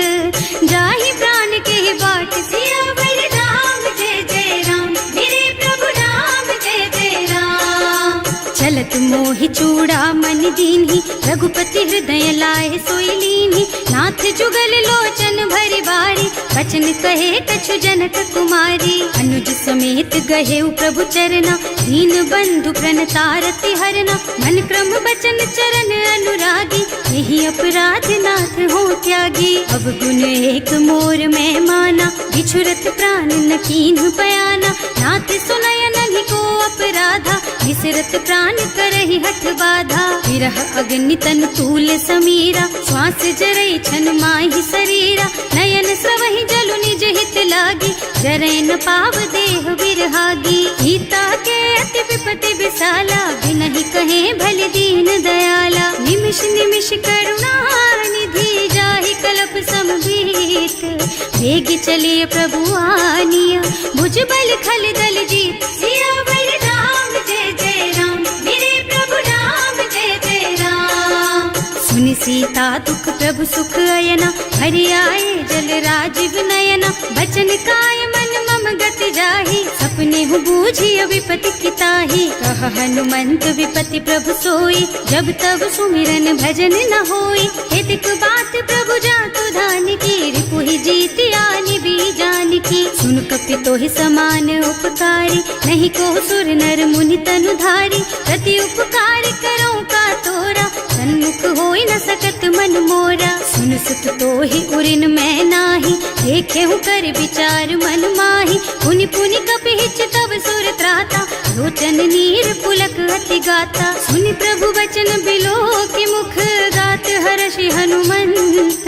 जाहि प्राण के बाट। सियावर राम जय जय राम, मेरे प्रभु राम जय जय राम। चलत मोहि चूड़ामणि दीन्ही, रघुपति हृदय लाए सोई लीन्ही। नाथ जुगल लोचन भरि बारी, बचन कहे कछु जनक कुमारी। अनुज समेत गहेउ प्रभु चरना, दीन बंधु प्रणतारति हरना। मन क्रम बचन चरण अनुरागी, यही अपराध नाथ हो त्यागी। अब गुण एक मोर में माना, बिछुरत प्राण न कीन्ह बयाना। नाथ सुनय नहीं को अपराधा, बिसरत प्राण प्राण करहि हठ बाधा। विरह अग्नि तन तूल समीरा, श्वास जरई छन माहि शरीरा। नयन स्रवहि जलु निज हित लागी, जरै न पाव देह बिरहागी। सीता के अति विपति विसाला, बिनहि कहे भल दीन दयाला। निमिष निमिष करुणा निधि, जाहि कलप समभीत। वेग चलिए प्रभु आनिया, भुज बल खल दल जीत। सियावर राम जय जय राम, मेरे प्रभु राम जय जय राम। सुनि सीता दुख प्रभु सुख अयना, हरि आए जल राजीव नयना। बचन काय मन मम गति जाहि, सपने हूँ बूझिय विपति किताहि। कह हनुमंत विपति प्रभु सोई, जब तब सुमिरन भजन न होई। हितक बात प्रभु जातु धान की, रिपुहि जीति आनि भी जान की। सुन कपि तोहि समान उपकारी, नहीं को सुर नर मुनि तनु धारी। प्रति उपकार करो का तोरा, सन्मुख होई न सकत मन मोरा। सुन सुत तोहि उरिन मैं नाही, देखे हूँ कर विचार मन माही। पुनि पुनि कपि हिच तब सुर त्राता, लोचन नीर पुलक अति गाता। सुनि प्रभु बचन बिलो की मुख, गात हर्षि हनुमंत।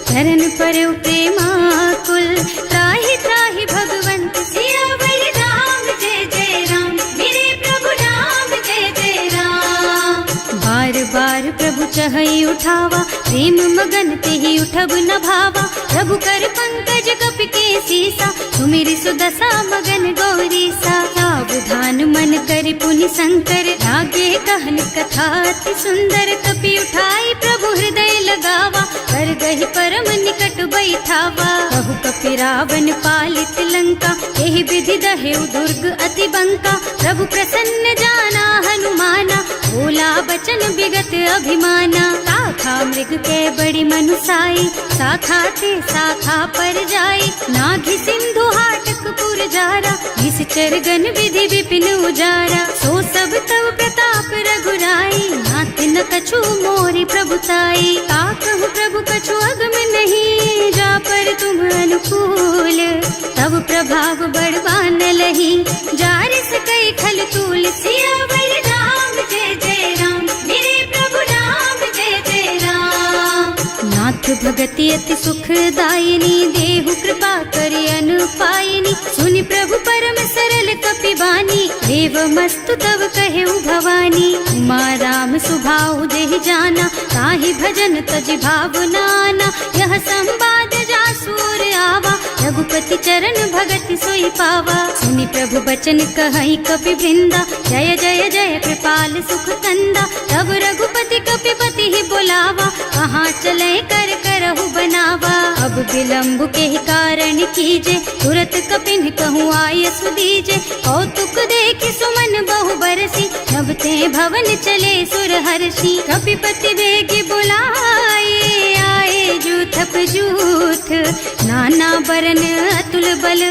चरण पर प्रेमाकुल, त्राहि त्राहि भगवंत। सियावर राम जय जय राम, मेरे प्रभु राम जय जय राम। बार बार प्रभु चहई उठावा, प्रेम मगन तेहि उठब न भावा। प्रभु कर पंकज कपि के सीसा, सुमिरि सुदशा मगन गौरीसा। सावधान मन करि पुनि शंकर, लागे कहन कथा अति सुंदर। कपि उठाई प्रभु हृदय लगावा, कर गहि परम निकट बैठावा। कहु कपि रावण पालित लंका, एहि विधि दहेउ दुर्ग अति बंका। प्रभु प्रसन्न जाना हनुमाना, बोला बचन विगत अभिमाना। शाखा मृग के बड़ी मनुसाई, शाखा ते शाखा पर जाई। नाघि सिंधु हाटक पुर जारा, निश्चर गन विधि विपिन उजारा। सो सब तव प्रताप रघुराई, नाथ न कछु मोरि प्रभुताई। ताकहु प्रभु कछु अगम नहीं, जा पर तुम अनुकूल। तब प्रभाव बड़वान लही, जार सकई खल तूल। सियावर राम जय जय राम, मेरे प्रभु राम जय जय राम। नाथ भगति अति सुखदायिनी, देहु कृपा करि अनुपायिनी। सुनि प्रभु परम सरल कपि बानी, एवमस्तु तव कहेउ भवानी। उमा राम सुभाउ जेहि जाना, ताहि भजन तजि भावनाना। यह संवाद जासुर आवा, रघुपति चरण भगति सोई पावा। सुनि प्रभु बचन कहई कपि वृंदा, जय जय जय कृपाल सुख कंदा। तब रघुपति कपिपति ही बोलावा, कहाँ चले कर करहु बनावा। अब विलंब के ही कारण कीजे, तुरत कपिन कहूँ आय सुदीजे। कौतुक देखि सुमन बहु बरसी, नभ ते भवन चले सुर हर्षि। कपिपति बेगी बुलाए, आए जूथप जूथ। नाना बरन अतुल बल,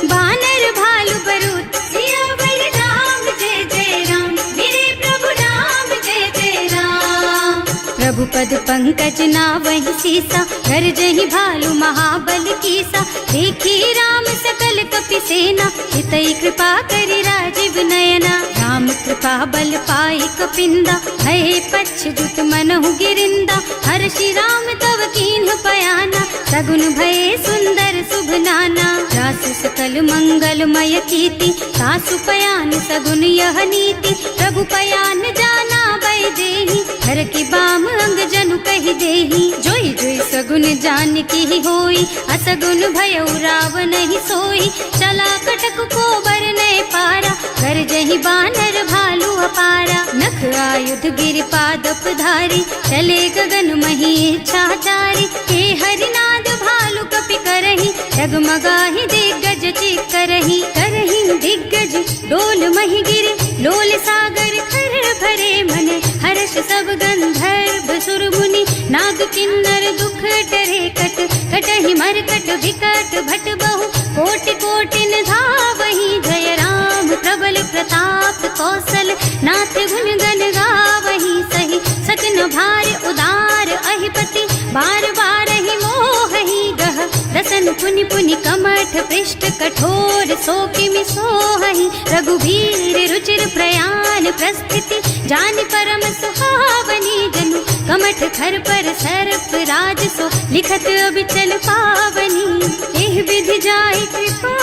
बानर भालु बरूथ। सियावर राम जय जय राम, मेरे प्रभु राम जय जय राम। प्रभु पद पंकज नावहि सीसा, गरजहि भालु महाबल कीसा। देखी राम सकल कपि सेना, हितई कृपा करि राजीव नयना। राम कृपा बल पाई कपिंदा, भय पच्छ्युत मनहु गिरिंदा। हर्षि राम तव कीन्ह पयाना, सगुन भये सुंदर शुभ नाना। जासु सकल मंगलमय कीर्ति, सासु पयान सगुन यह नीति। प्रभु पयान जाना वैदेही, हर की बाम अंग जनु कहि देही। जोई जोई सगुन जान की ही होई, असगुन भयउ रावण ही सोई। चला कटक को बरनै पारा, कर जहि बानर भालु अपारा। नख आयुध गिर पादप धारी, चले गगन मही इच्छाचारी। हे हरिनाद भालु कपि करही, डगमगाहि दिग्गज चित करही। करही दिग्गज डोल मही गिरे, लोल सागर खर भरे मन। हर्ष सब गंधर्व सुर मुनि, नाग किन्नर दुख डरे कट। कटहि मरकट विकट भट बहु, कोटि कोटिन धावहि। जय राम प्रबल प्रताप कौशल, नाथ गुण गण गावहि सही। सकन भार उदार अहिपति, बार बार ही मोहि गह। रसन पुनि पुनि कमठ पृष्ठ कठोर सो किमि सोहहि रघुवीर रुचिर प्रयाण प्रस्थिति जानि परम सुहावनी जनु कमठ खर पर सर्प राज सो लिखत अबिचल पावनी एह विधि जाहि कृपा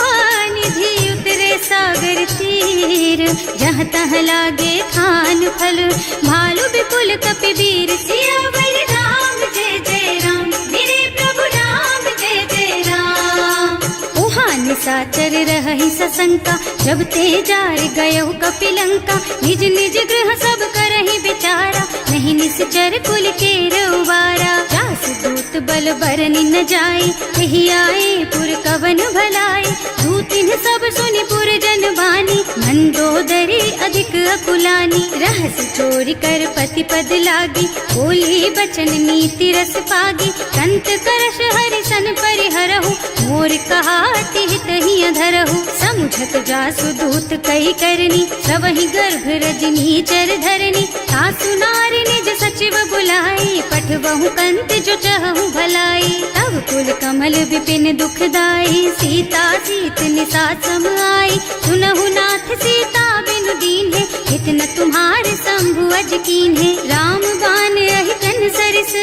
निधि उतरे सागर तीर जहाँ तहाँ लागे खान फल भालु विपुल कपिवीर सियावर राम जय जय राम मेरे प्रभु राम जय जय राम। उहाँ निशाचर रहहि सशंका जब ते जार गयो कपिलंका निज निज गृह सब करहि विचारा नहीं निश्चर कुल के रउवारा जास दूत बल बरनि न जाए यही आए पुर कवन भलाए दूतिन सब सुनि पुर जन बानी मंदोदरी अधिक अकुलानी रहस चोरी कर पति पद लागी बोली बचन नीति रस पागी कंत करश हरि सन परिहरहु मोर कहाति हित ही अधरहु समुझत जासु दूत कही करनी सबहि गर्भ रजनी चर धरनी सासु नारी निज सचिव बुलाई पठबहु कंत जो चहु भलाई तब कुल कमल विपिन दुखदाई सीता सीत निसा सम आई सुनहु नाथ सीता बिनु दीन है इतना तुम्हारे शंभु अज कीन है राम बान अहितन सरिस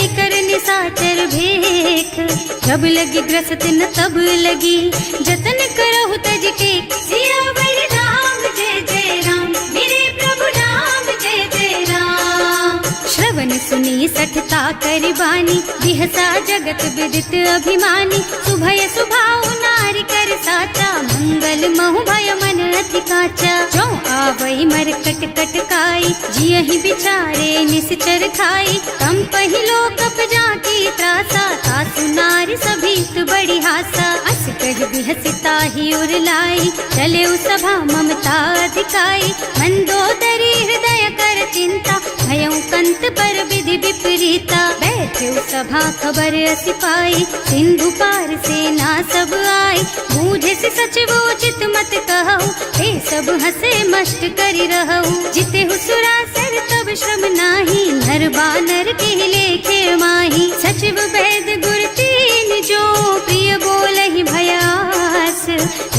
निकर निसाचर भेख जब लगी ग्रसत न तब लगी जतन करहु तज टेक सियावर राम जय जय राम मेरे प्रभु राम जय जय राम। श्रवण सुनी सठता कर बानी बिहसा जगत विदित अभिमानी सुभय सुभाव नारी कर साचा मंगल महु भय मन अति काचा जो आवई मर कट कट काई जियहि बिचारे निश्चर खाई कम पहिलो कप जाकी त्रासा सासु नारी सभीत बड़ी हासा अस कह बिहसिता ही उरलाई चले सभा ममता अधिकाई मंदोदरी हृदय कर चिंता भयउ कंत पर विधि विपरीता बैठे सभा खबर असी पाई सिंधु पार सेना सब आई बूझे से सचिव उचित मत कहु हे सब हसे मस्त करि रहु जिते हुसुरासर तब श्रम नाही नर बानर के लेखे माही सचिव वैद गुर तीन जो प्रिय बोलहि भयास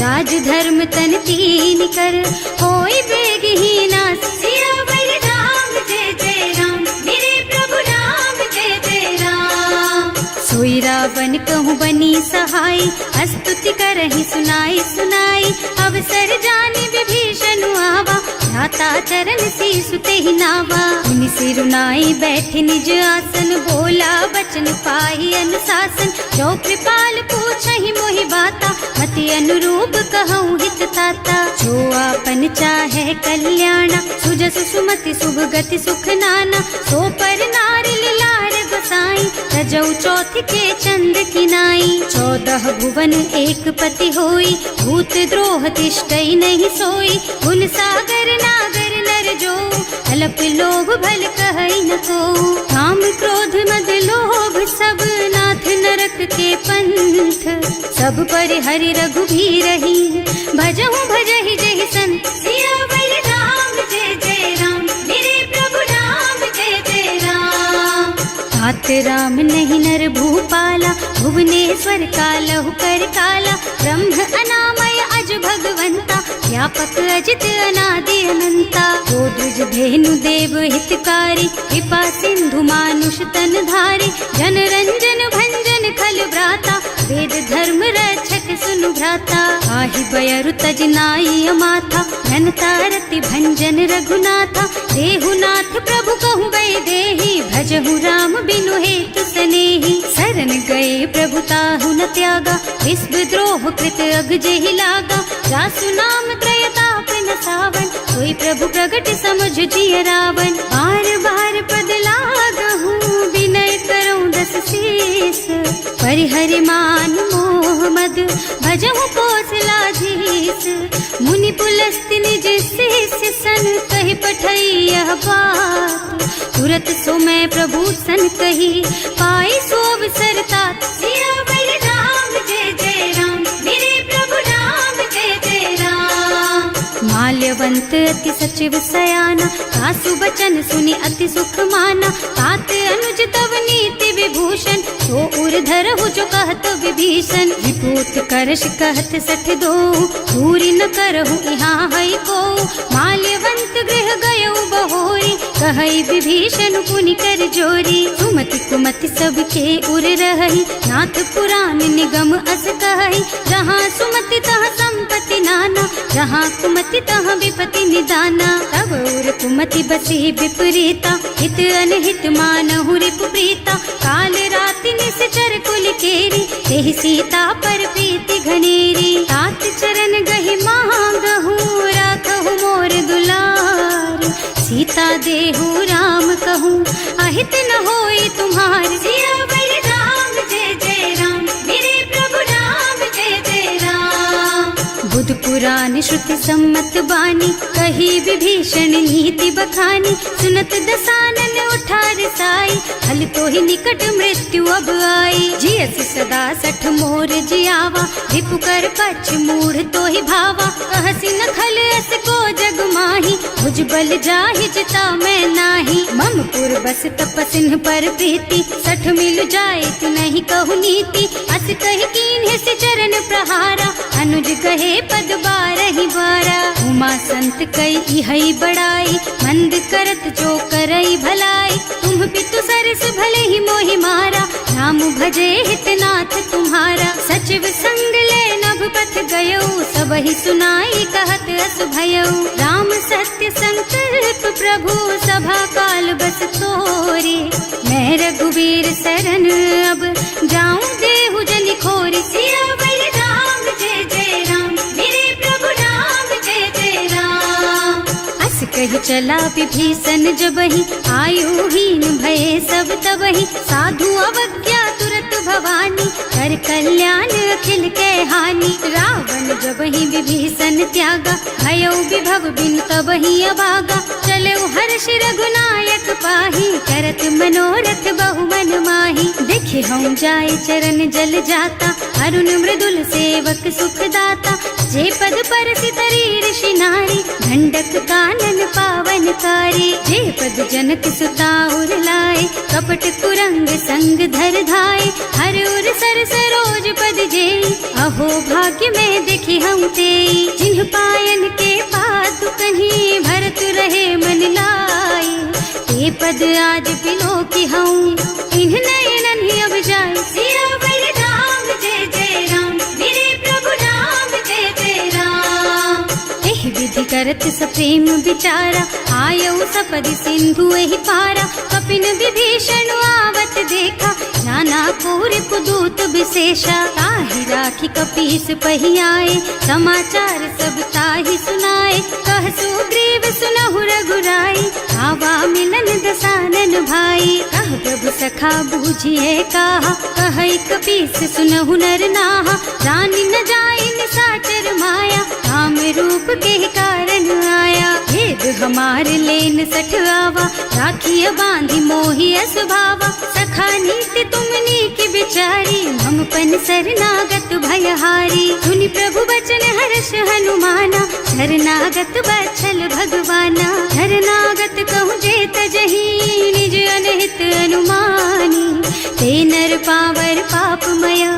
राज धर्म तन तीन कर होई बेगही नास सियावर राम जय जय राम मेरे प्रभु राम जय जय राम। सोई रावण कहूँ बनी सहाय स्तुति करहि सुनाई सुनाई अवसर जानी विभीषण आवा भ्राता चरण शीसु तेहि नावा मुनि सिरुनाई बैठे निज आसन बोला बचन पाई अनुशासन जो कृपाल पूछहि मोहि बाता मति अनुरूप कहूँ हित ताता जो आपन चाहे कल्याणा सुजस सुमति शुभ गति सुख नाना सो पर नारी लार गोसाई रजौ चौथ के चंद किनाई 14 भुवन एक पति होई भूत द्रोह तिष्ठई नहीं सोई गुण सागर नागर नर जो अल्प लोभ भल कहई न को काम क्रोध मद लोभ सब नाथ नरक के पंथ सब पर हरि रघुबीरहि भजहु भजहि जहि संत सियावर राम जय जय राम मेरे प्रभु राम जय जय राम। तात राम नहीं नर भूपाला भुवनेश्वर कालहु कर काला ब्रह्म अनामय अज भगवंता व्यापक अजित अनादि अनंता गोद्विज धेनु देव हितकारी कृपा सिंधु मानुष तन धारी जन रंजन भंजन खल भ्राता वेद धर्म रक्षक सुनु भ्राता आहि बयरु तज नाई अमाथा घनता रति भंजन रघुनाथा देहुनाथ प्रभु कहु गए देहि भजहु राम बिनु हेतु सनेहि शरण गए प्रभु ताहु न त्यागा विश्व द्रोह कृत अग जेहि लागा जासु नाम त्रयताप न सावन कोई प्रभु प्रगट समझ जिय रावण बार बार पद लागहु विनय करऊं दस शीस परिहरि मान मोह मद भजहु कौशलाधीश मुनि पुलस्त्य निज शिष्य सन कहि पठई यह बात तुरत सो मैं प्रभु सन कही पाई सो अवसर तात सियावर राम जय जय राम मेरे प्रभु राम जय जय राम। माल्यवंत अति सचिव सयाना सासु बचन सुनि अति सुख माना तात अनुज तव नीति विभूषण, सो उर धरहु जो कहत विभीषण। विभूत करश कहत 62, दूरी न करहु यहाँ है को। माल्यवंत गृह गयउ बहोरी, कहई विभीषण पुनि कर जोरी। सुमति कुमति सबके उर रही, नाथ पुराण निगम अस कहई। जहाँ सुमति तहाँ संपत्ति नाना, जहाँ कुमति तहाँ विपत्ति निदाना। तब उर कुमति बसी विपरीता, हित अनहित मानहु रिपु प्रीता। काल राति निश्चर कुल केरी, तेहि सीता पर प्रीति घनेरी। तात चरण गहि मांगहु, राखहु मोर दुलार। सीता देहु राम कहूँ, अहित न होई तुम्हार। सियावर राम जय जय राम, मेरे प्रभु राम जय जय राम। बुध पुराण श्रुति सम्मत बानी, कही विभीषण नीति बखानी। सुनत दसानन उठा रसाई, हल तो ही निकट मृत्यु अब आई। जियसि सदा 60 मोर जियावा, रिपु कर पछ मूढ़ तो ही भावा। कहसि न खल अस को जग माही, भुज बल जाहि जिता मैं नाही। मम पुर बस तपसिन पर प्रीति, 60 मिल जाए तु नहीं कहु नीति। अस कहि कीन्ह से चरण प्रहारा, अनुज कहे पद 12 बारा। उमा संत कई हई बड़ाई, मंद करत जो करई भलाई। तुम पितु सरस भले ही मोहि मारा, नाम भजे हितनाथ तुम्हारा। सचिव संग ले नभ पथ गयौ, सबहि सुनाई कहत अस भयौ। राम सत्य संकल्प प्रभु, सभा काल बस तोरे। मैं रघुवीर शरण अब, जाऊं देहु जनि खोरी। सियावर राम जय जय राम, मेरे प्रभु राम जय जय राम। अस कहि चला विभीषण जबहि, आयुहीन भये सब तबहि। साधु अवज्ञा तुरत भवानी, कर कल्याण अखिल के हानि। रावण जबहि विभीषण त्यागा, भयउ विभव बिनु तबहि अभागा। चलऊ हर्ष रघुनायक पाहि, करत मनोरथ बहु मन माहि। देखे हम जाय चरण जल जाता, अरुण मृदुल सेवक सुख दाता। जे पद परसि तरी ऋषि नारी, दंडक कानन पावन कारी। जे पद जनक सुता उर लाए, कपट कुरंग संग धर धाय। हर उर सर सरोज पद जेई, अहो भाग्य में देखी हम तेई। जिन्ह पायन के पादु कन्ही, भरत रहे मन लाई। ते पद आज बिलो की हूँ, इन्ह नयनन ही अब जाए। सियावर राम जय जय राम, मेरे प्रभु राम जय जय राम। एहि विधि करत सप्रेम विचारा, आयऊ सपदि सिंधु एहि पारा। कपिन विभीषण आवत देखा, नाना कोरि पुदूत विशेषा। ताहि राखी कपीस पहि आए, समाचार सब ताहि सुनाए। कह सुग्रीव सुनहु रघुराई, आवा मिलन दसानन भाई। कह प्रभु सखा बूझिए काहा, कहई कपीस सुनहु नर नाहा। जानि न जाय निशाचर माया, काम रूप के कारण आया। भेद हमार लेन 60 आवा, राखिय बांधि मोहि असुभावा। सखा नीति तुमनी की बिचारी, हम पन शरणागत भयहारी। सुनि प्रभु बचन हर्ष हनुमाना, शरणागत बत्सल भगवाना। शरणागत कहूँ जे तजहि, निज अनहित अनुमानी। ते नर पावर पापमया,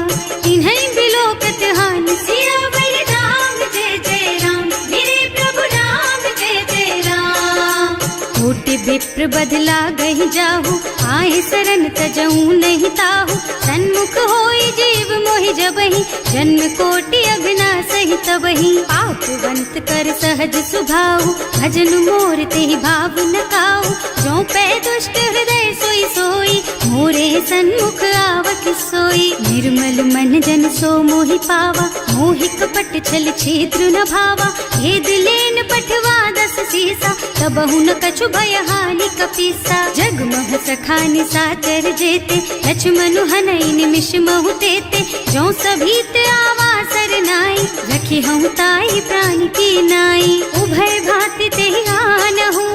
तिन्है बिलोकत हानि। सियावर राम जय जय राम, मेरे प्रभु राम जय जय राम। कोटि विप्र बदला गहि जाहु, आए शरण तजऊ नहीं ताहु। सन्मुख होई जीव मोहि जबहि, जन्म कोटि अगना सहि तबहि। पापवंत कर सहज सुभाऊ, भजन मोर तेहि भाव न काऊ। जो पै दुष्ट हृदय सोई सोई, मोरे सन्मुख आवत सोई। निर्मल मन जन सो मोहि पावा, मोहि कपट छल छिद्र न भावा। भेद लेन पठवा 10 सीसा, तबहु न कछु भय हानि कपीसा। जगमह सखा निशाचर जेते, लक्ष्मणु हनई निमिष महु तेते। जो सभीत आवा सरनाई, रखी हूँ ताई प्राण की नाई। उभय भांति तेहि आनहु,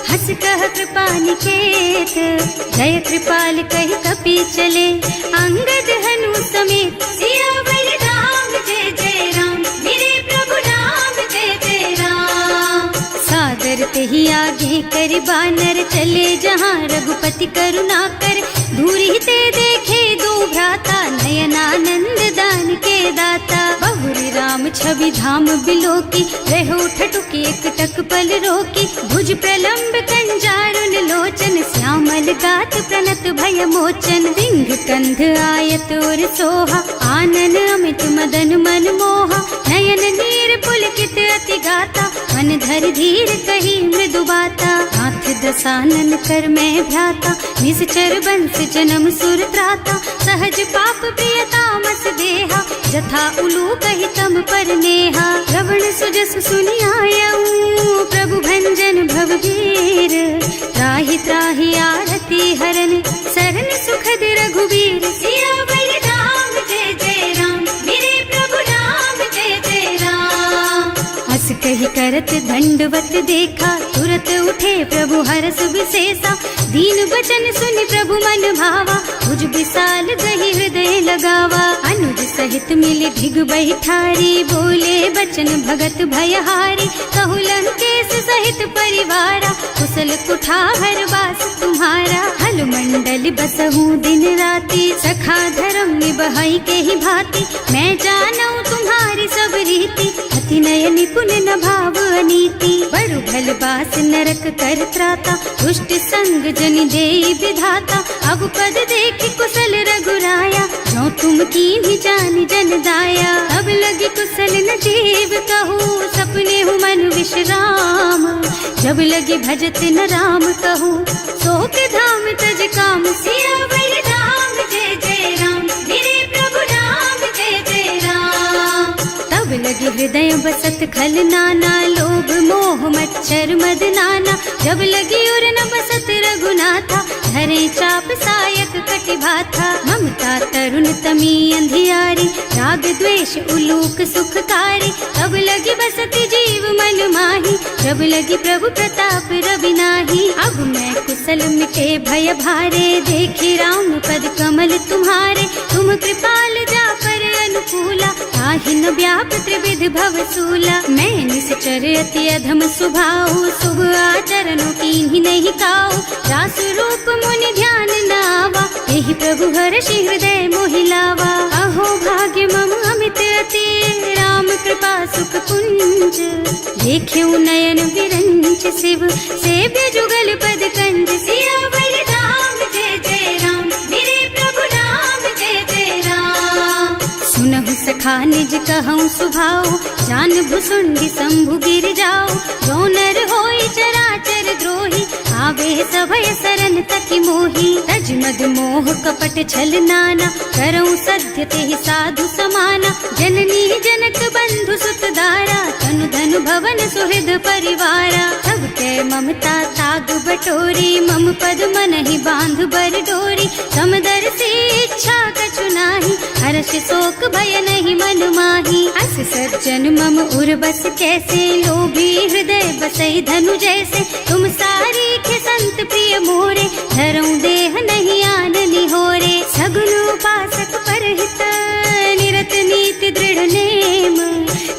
हस कह कृपा निकेत। जय कृपाल कहि कपि चले, अंगद हनु समेत। सियावर राम जय जय राम, मेरे प्रभु राम जय जय राम। सादर करते ही आगे कर बानर चले जहाँ रघुपति करुणा कर। दूरी ते देखे दो भ्राता नयनानंद दान के दाता। बहुरी राम छवि धाम बिलोकी रहो ठटुकी एक टक पल रोकी। भुज प्रलंब कंजारुन लोचन श्यामल गात प्रणत भय मोचन। सिंह कंध आयत और सोहा आनन अमित मदन मन मोहा। नयन नीर पुलकित अति गाता मन धर धीर कही मृदु बाता। हाथ दसानन कर मैं भ्राता निश्चर बंस जन्म सुर त्राता। सहज पाप प्रिय तामस देहा जथा उलू कही तम पर नेहा। श्रवण सुजस सुनि आयऊ प्रभु भंजन भवभीर। त्राहि त्राहि आरती हरन सरन सुखद रघुबीर। सियावर राम जय जय राम मेरे प्रभु राम जय जय राम। हस कही करत दंडवत देखा तुरत उठे प्रभु हरस विशेषा। दीन बचन सुनि प्रभु मन भावा भुज विशाल दही हृदय लगावा। अनुज सहित मिले भिग बैठारी बोले बचन भगत भयहारी। कहु लंकेश सहित परिवारा कुशल कुठार वास तुम्हारा। हल मंडल बसहु दिन राति सखा धर्म निबहाई के ही भांति। मैं जानऊ तुम्हारी सब रीति अति नय निपुण न भाव अनीति। बड़ु भल बास नरक कर त्राता दुष्ट संग जन देई विधाता। अब पद देखि कुशल रघुराया जो तुम कीन्ही जानि जन दाया। अब लगी कुशल न जीव कहूँ सपने हूँ मन विश्राम। जब लगी भजत न राम कहूँ सोक धाम तज काम। सियावर राम जय जय राम मेरे प्रभु राम जय जय राम। तब लगी हृदय बसत खल नाना लोभ मोह मच्छर मद नाना। जब लगी उर न बसत रघुनाथा धरे चाप सायक कटि भाथा। ममता तरुण तमी अंधियारी राग द्वेष उलूक सुखकारी। तब लगी बसती जीव मन माही जब लगी प्रभु प्रताप रवि नाही। अब मैं कुशल मिटे भय भारे देखी राम पद कमल तुम्हारे। तुम कृपाल जा पर अनुकूला ताहि न व्याप त्रिविध भवसूला। मैं निश्चर अति अधम स्वभाव शुभ आचरणों कीन्ही नहीं काऊ। रास रूप मुनि ध्यान नावा यही प्रभु हर्षि हृदय मोहिलावा। अहो भाग्य मम अमित अति राम कृपा सुख पुंज। देख्यऊ नयन विरंच शिव सेव्य जुगल पद कंज। सियावर राम जय जय राम मेरे प्रभु राम जय जय राम। सुनहु सखा निज कहऊँ सुभाऊ जान भुसुंडी शंभु गिर जाओ। जो नर होई चराचर द्रोही आवे सभय सरन तकी मोही। तज मद मोह कपट छल नाना करऊँ सत्य तेहि साधु समाना। जननी जनक बंधु सुत दारा तनु धनु भवन सुहृद परिवारा। सब के ममता ताग बटोरी मम पद मन ही बांध बर डोरी। समदर से इच्छा कछु नाही हर्ष शोक भय नहीं मन माही। अस सज्जन मम उर बस कैसे लोभी हृदय बसई धनु जैसे। तुम सारी के संत प्रिय मोरे धरऊँ देह नहीं आन निहोरे। सगुन उपासक परहित निरत नीति दृढ़ नेम।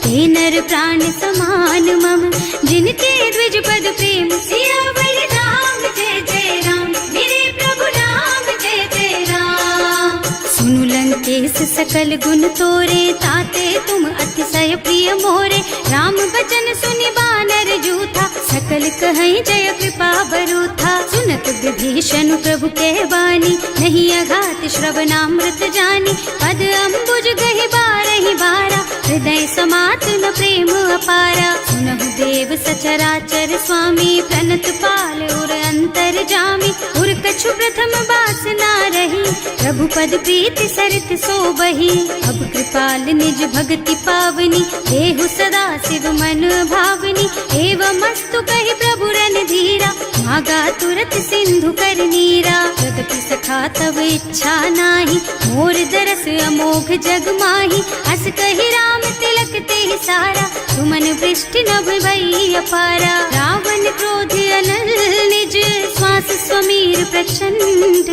हे नर प्राण समान मम जिनके द्विज पद प्रेम। सियावर राम जय जय राम मेरे प्रभु राम जय जय राम। सुनु लंकेश सकल गुण तोरे ताते तुम अतिशय प्रिय मोरे। राम बचन सुनि बानर जूथा सकल कहई जय कृपा बरूथा। सुनत विभीषण प्रभु के वाणी नहीं अघात श्रवणामृत जानी। पद अम्बुज गहि बारहि बारा हृदय समात न प्रेम अपारा। सुनहु देव सचराचर स्वामी प्रणत पाल उर अंतर जामी। उर कछु प्रथम बास ना रही प्रभु पद प्रीति सरित सो बही। अब कृपाल निज भक्ति पावनी देहु सदा शिव मन भावनी। एवं मस्तु कहि प्रभु रन धीरा मागा तुरत सिंधु कर नीरा। जगति सखा तब इच्छा नाही मोर दरस अमोघ जग माही। अस कहि राम तिलक तेहि सारा सुमन वृष्टि नभ भई अपारा। रावण क्रोध अनल निज श्वास स्वमीर प्रचंड।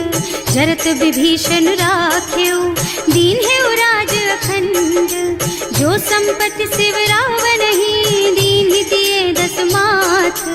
जरत विभीषण राख्यो दीन है राज अखंड। जो संपत्ति शिव रावण ही दीन दिए दस माथ।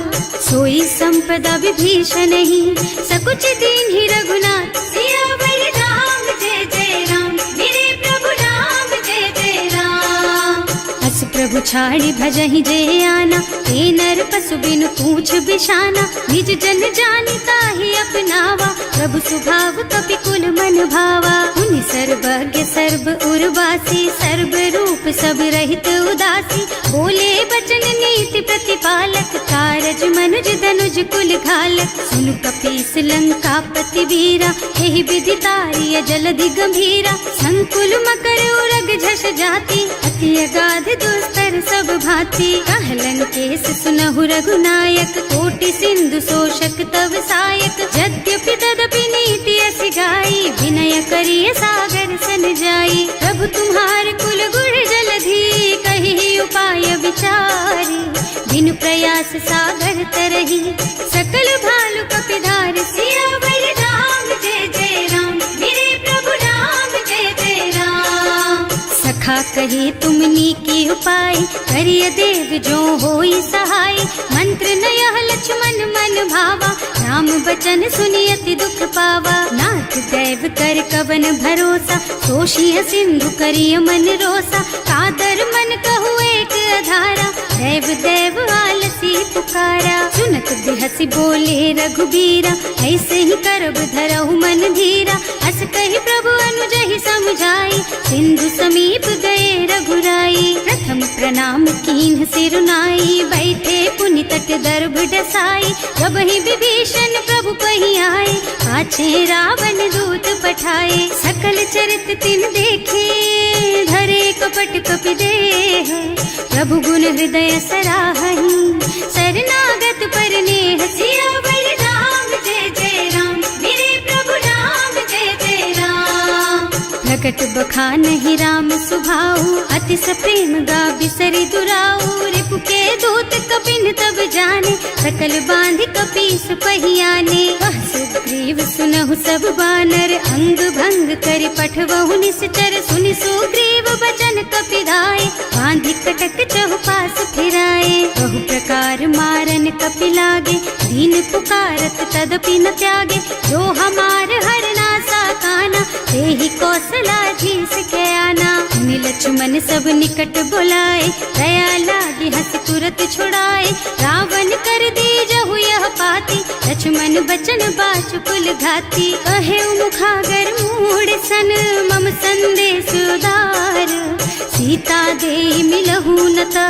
सोई संपदा विभीषण ही सकुच दीन ही रघुनाथ। सियावर राम जय जय राम, मेरे प्रभु राम जय जय राम। अस प्रभु छाड़ी भजहि जय आना, हे नर पशु बिनु पूछ बिशाना। निज जन जानि ताहि अपनावा, प्रभु स्वभाव कपि कुल मन भावा। उनि सर्वज्ञ सर्व उर्वासी, सर्व रूप सब रहित उदासी। बोले बचन नीति प्रतिपालक, कारज मनुज धनुज कुल घालक। सुनु कपीस लंका पति वीरा, एहि विधि तारिय जलधि गंभीरा। संकुल मकर उरग झष जाति, अति अगाध दुस्तर सब भांति। कहलन केस सुनहु रघुनायक, कोटि सिंधु शोषक तव सायक। यद्यपि तदपि नीति असि गाई, विनय करिय सागर सन जाई। प्रभु तुम्हार कुल गुण जलधि, कहि उपाय विचारी। बिनु प्रयास सागर तरही, सकल भालु कपिधार। सियावर राम जय जय राम, मेरे प्रभु राम जय जय राम। सखा कही तुमनी की उपाय, करिय देव जो होई सहाय। मंत्र नयह लक्ष्मण मन भावा, राम बचन सुनि अति दुख पावा। नाथ दैव कर कवन भरोसा, तोषिय सिंधु करिय मन रोसा। कादर मन कहु एक अधारा, देव देव आलसी पुकारा। सुनत बिहसी बोले रघुबीरा, ऐसे ही करब धरहु मन धीरा। अस कहि प्रभु अनुजहि समझाई, सिंधु समीप गए रघुराई। प्रथम प्रणाम कीन्ह सिरुनाई, बैठे पुनि तट दर्भ डसाई। जब ही विभीषण प्रभु पही आए, पाछे रावण दूत पठाए। सकल चरित तिन देखे, धरे कपट कपि देह। प्रभु गुण हृदय सराहहि, शरणागत पर नेह। सियावर राम जय जय राम, मेरे प्रभु राम जय जय राम। प्रकट बखानहि राम सुभाऊ, अति सप्रेम गा बिसरि दुराऊ। रिपु के दूत कपिन तब जाने, सकल बांधि कपीस पहियाने। वह सुग्रीव सुनहु सब बानर, अंग भंग करि पठवहु निश्चर। सुनि सुग्रीव बचन कपिधाय, बांधि कटक चहुपास फिराए। बहु प्रकार मारन कपि लागे, दीन पुकारत तदपि न त्यागे। जो हमार हरना साकाना, तेहि कौशलाधीश के आना। मुनि लक्ष्मण सब निकट बुलाए, दया लागी हंस तुरत छुड़ाए। रावण कर दीजहु यह पाती, लक्ष्मण बचन बाचु कुल घाती। कहे मुखागर मूढ़ सन, मम संदेश उदार। सीता दे मिलहु न ता,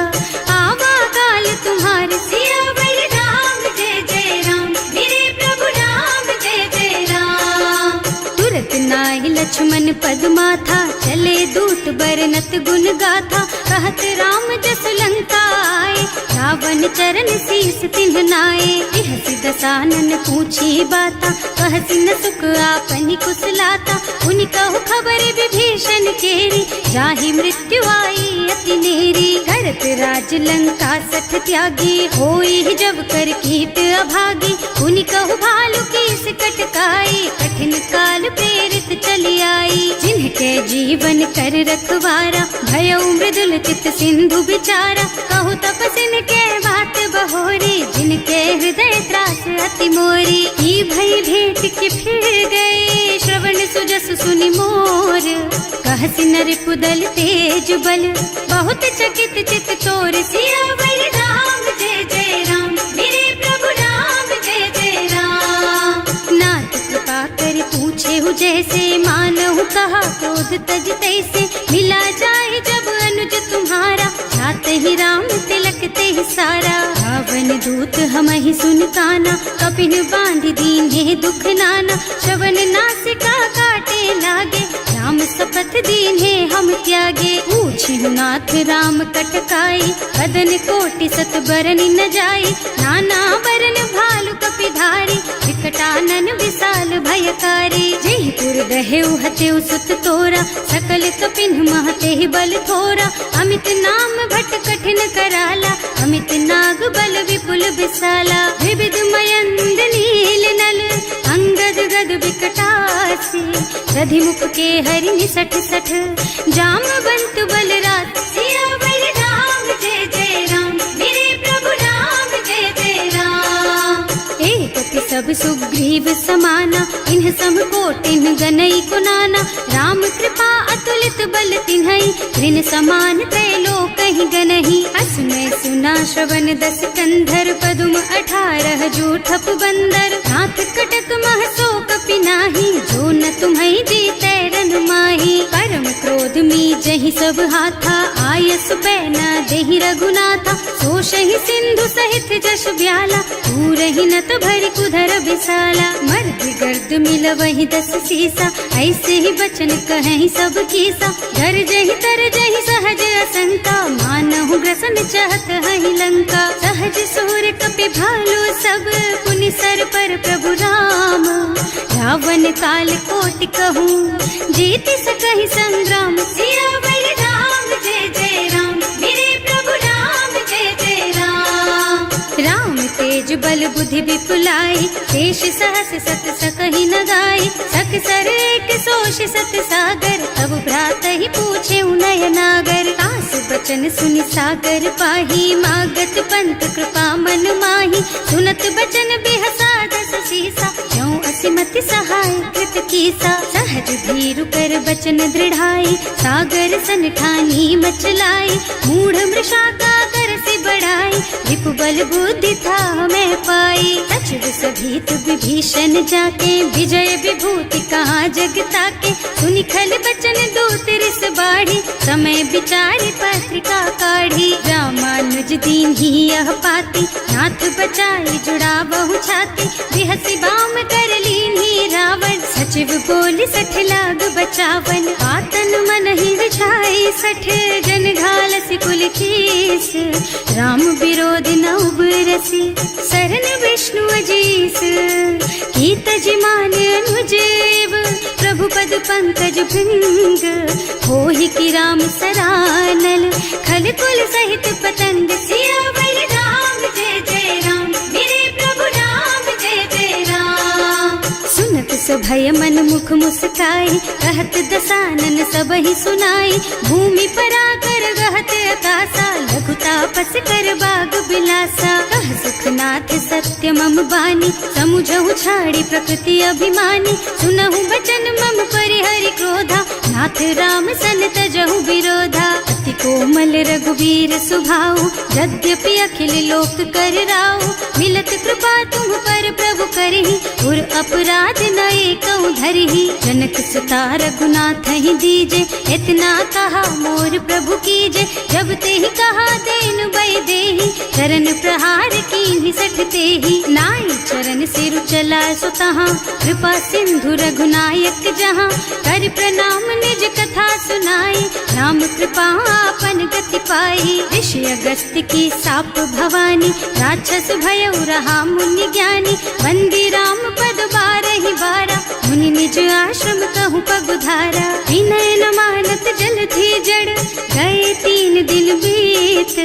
आवा काल तुम्हार। सियावर राम जय जय राम, मेरे प्रभु राम जय जय राम। तुरत नाहि लक्ष्मण पद माथा, चले दूत बरनत गुण गाथा। कहत राम जस लंका आए, रावण चरण शीस तिन्ह नाए। बिहसि दसानन पूछी बाता, कहसि न सुख आपनि कुशलाता। उनि कहु खबर विभीषण केरी, जाहि मृत्यु आई अति नेरी। करत राज लंका सठ त्यागी, होई जब कर कीट अभागी। उनि कहु भालु कीस कटकाई, कठिन काल प्रेरित चली आई। जिनके जीवन कर रखवारा, भयउ मृदुल चित सिंधु विचारा। कहु तपसिन के बात बहोरी, जिनके हृदय त्रास अति मोरी। की भई भेंट के फिर गए, श्रवण सुजस सुनि मोर। कहसि नर कुदल तेज बल, बहुत चकित चित तोर। सियावर राम जय जय राम, मेरे प्रभु राम जय जय राम। नाथ कृपा कर पूछे हु जैसे, मानहु कहा क्रोध तज तैसे। मिला जाए जब अनुज तुम्हारा, जात ही राम तिलक ते सारा। रावण दूत हमहि सुन काना, कपिन बांधि दीन्हे दुख नाना। श्रवण नासिका काटे लागे, राम शपथ दीन्हे हम त्यागे। पूछिहु नाथ राम कटकाई, बदन कोटि सत बरनि न जाई। नाना बरन भालु कपिधारी, विकटानन विशाल भयकारी। जयपुर दहेउ हतेउ सुत तोरा, सकल कपिन महते बल थोरा। अमित नाम भट कठिन कराला, अमित नाग बल विपुल विशाला। विविध मयंद नील नल, अंगद गद विकटासी। दधिमुख के हरि निसठ सठ, जामवंत बलराज। सियावर राम जय जय राम, मेरे प्रभु राम जय जय राम। सब सुग्रीव समाना, इन्ह सम कोटिन गनई को नाना। राम कृपा अतुलित बल तिन्हई, ऋण समान त्रैलोक कहीं गनहि। अस में सुना श्रवण 10 कंधर, पदुम 18 जूठप बंदर। नाथ कटक मह सो कपि नाही, जो न तुम्हई जीतै रन माही। परम क्रोध मी जहि सब हाथा, आयस बैना देहि रघुनाथा। सोषहि सिंधु सहित जश ब्याला, पूरहि नत भरि कुधर बिसाला। मर्द गर्द मिलवहि 10 सीसा, ऐसे ही बचन कहीं सब कीसा। डर जहि तर जहि सहज असंका, मानहु ग्रसन चाहत हहि लंका। सहज सूर कपि भालु सब, पुनि सर पर प्रभु राम। रावण काल कोटि कहूँ, जीति सकहि संग्राम। सियावर राम जय जय राम, मेरे प्रभु राम जय जय राम। राम तेज बल बुद्धि विपुलाई, शेष सहस सत सकहि न गाई। सकसर एक सोष सत सागर, तब भ्रात ही पूछे उनय नागर। आस बचन सुनि सागर पाही, मागत पंत कृपा मन माही। सुनत बचन बिहसा 10 सीसा, ज्यों असिमति सहाय कृत कीसा। सहज धीरु कर बचन दृढ़ाई, सागर सन ठानी मचलाई। मूढ़ मृषा का कर से बढ़ाई, विपु बल बुद्धि था मैं पाई। सचिव सभीत विभीषण जाके, विजय विभूति कहाँ जग ताके। सुनि खल बचन दूत रिस बाढ़ी, समय विचारि पत्रिका काढ़ी। रामानुज दीन ही यह पाती, नाथ बचाई जुड़ा बहु छाती। बिहसी बाम कर लीन्ही रावण, सचिव बोली 60 लाग बचावन। आतन मन ही विछाई 60, जन घालसी कुल कीस। राम विरोध न उबरसी, शरण विष्णु अजीस। कीत जिमान अनुजेव, प्रभु पद पंकज भृंग। होहि की राम सरानल, खल कुल सहित पतंग। सियावर राम जय जय राम, मेरे प्रभु राम जय जय राम। सुनत सभय मन मुख मुस्काई, कहत दसानन सबहि सुनाई। भूमि पराकर गहत आकाशा, लघु तापस कर बाग बिलासा। कह सुखनाथ सत्य मम बानी, समुझहु छाड़ी प्रकृति अभिमानी। सुनहु बचन मम परिहरि क्रोधा, नाथ राम सन तजहु विरोधा। अति कोमल रघुवीर सुभाऊ, यद्यपि अखिल लोक कर राऊ। मिलत कृपा तुम पर प्रभु करहि, उर अपराध न एकउ धरहि। जनक सुता रघुनाथ ही दीजे, इतना कहा मोर प्रभु कीजे। जब ते ही कहा देन बय देहि, चरण प्रहार कीन्हि 60 तेहि। नाई चरण सिरु चला सुतहाँ, कृपा सिंधु रघुनायक जहाँ। कर प्रणाम निज कथा सुनाई, राम कृपा आपन गति पाई। ऋषि अगस्त्य की साप भवानी, राक्षस भयउ रहा मुनि ज्ञानी। वंदी राम पद 12 बारा, मुनि निज आश्रम कहूँ पगुधारा। विनय न मानत जल थी जड़, गए 3 दिन बीत।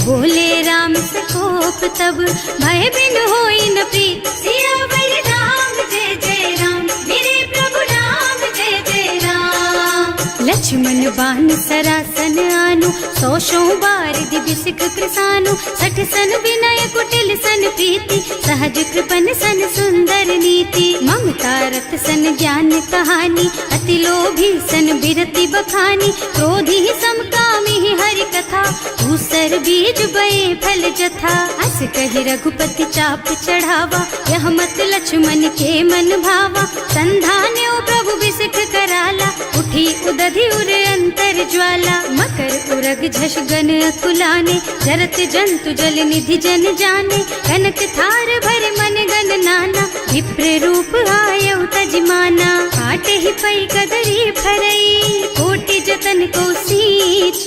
बोले राम से कोप तब, भय बिन होई न प्रीत। सियावर राम जय जय राम, मेरे प्रभु राम जय जय राम। लक्ष्मण बान सरासन आनु, 100 बार दिव्य सिख कृसानु। 60 सन विनय कुटिल सन प्रीति, सहज कृपन सन सुंदर नीति। ममता रत सन ज्ञान कहानी, अति लोभी सन बिरति बखानी। क्रोधी ही समकामी ही हरि कथा, दूसर बीज बये फल जथा। अस कहि रघुपति चाप चढ़ावा, यह मत लक्ष्मण के मन भावा। संधान्यो प्रभु बिसिख कराला, उठी उदधि उर अंतर ज्वाला। मकर उरग झष गन अकुलाने, जरत जंतु जल निधि जन जाने। कनक थार भर मन गन नाना, विप्र रूप आयउ तजमाना। काटे ही पै कदरी फरई, कोटि जतन को सींच।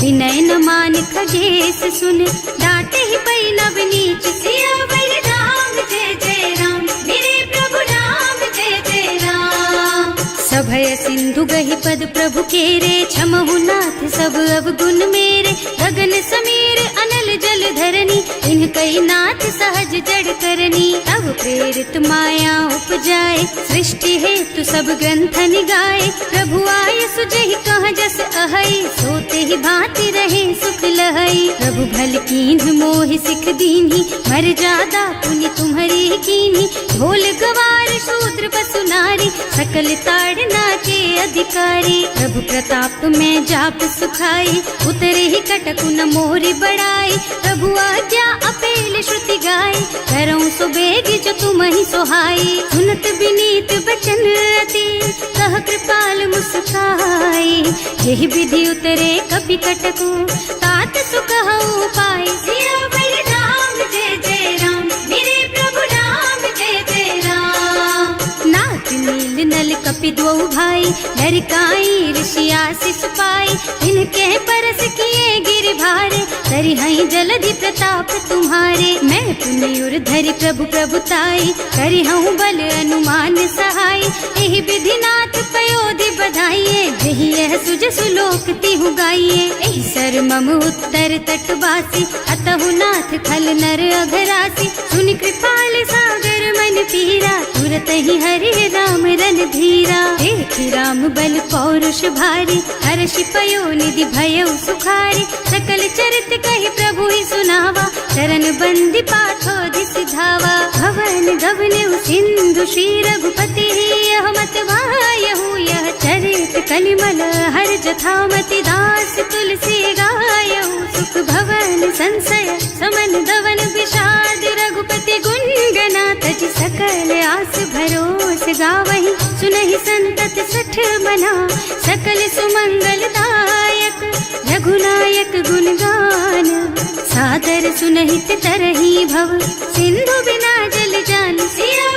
विनय न मान खगेश सुन, डांटे ही पै नव नीच। सियावर राम जय जय राम, मेरे प्रभु राम जय जय राम। सब भय सिंधु गहि पद प्रभु केरे, क्षमहु नाथ सब अवगुण मेरे। गगन समीर अनल जल धरनी, इन कई नाथ सहज जड़ करनी। तब प्रेरित माया उपजाए, सृष्टि हेतु सब ग्रंथन गाए। प्रभु आय सुजहि कह जस अहै, सोते ही भांति रहे सुख लहै। प्रभु भल कीन्ह मोहि सिख दीन्ही, मर्यादा पुनि तुम्हरी कीन्ही। ढोल गवार शूद्र पशु नारी, सकल ताड़ना के अधिकारी। प्रभु प्रताप में जाप सुखाई, उतरे ही कटकु न मोरी बढ़ाई। प्रभु आज्ञा अपेल श्रुति गाय, करऊं सो बेग जो तुम ही सोहाई। सुनत विनीत बचन अति, कह कृपाल मुस्काई। यही विधि उतरे कपि कटकु, तात सुख हऊ पाई। सियावर राम जय जय राम, मेरे प्रभु राम जय जय राम। नाथ नील नल कपि द्वौ भाई, लरिकाई ऋषि आशीष पाई। इनके परस किए गिर भारे, तरि हई जलधि प्रताप तुम्हारे। मैं पुण्य धरि प्रभु प्रभुताई, करि हूँ बल अनुमान सहाय। एहि विधि नाथ पयोधि बधाइए, जहि यह सुज सुलोक तिहु गाइए। एहि सर मम उत्तर तटवासी, अतहु नाथ खल नर अघरासी। सुनि कृपाल सागर मन पीरा, तुरत ही हरि राम रन धीरा। देखि राम बल पौरुष भारी, हर्षि पयो निधि भयो सुखारी। सकल चरित कहि प्रभु ही सुनावा, चरण बंदी पाथोधि सिधावा। भवन गवनेउ सिंधु श्री रघुपति, यह मत वायहु यह चरित कलिमल हर जथामति। दास तुलसी गायहु, सुख भवन संशय समन दवन विषाद। रघुपति गुण गना तज सकल आस भरोस गावहि। सुनहि संतत सठ मना, सकल सुमंगल दायक। रघुनायक गुण गान, सादर सुनहित तरही भव। सिंधु बिना जल जान, सिया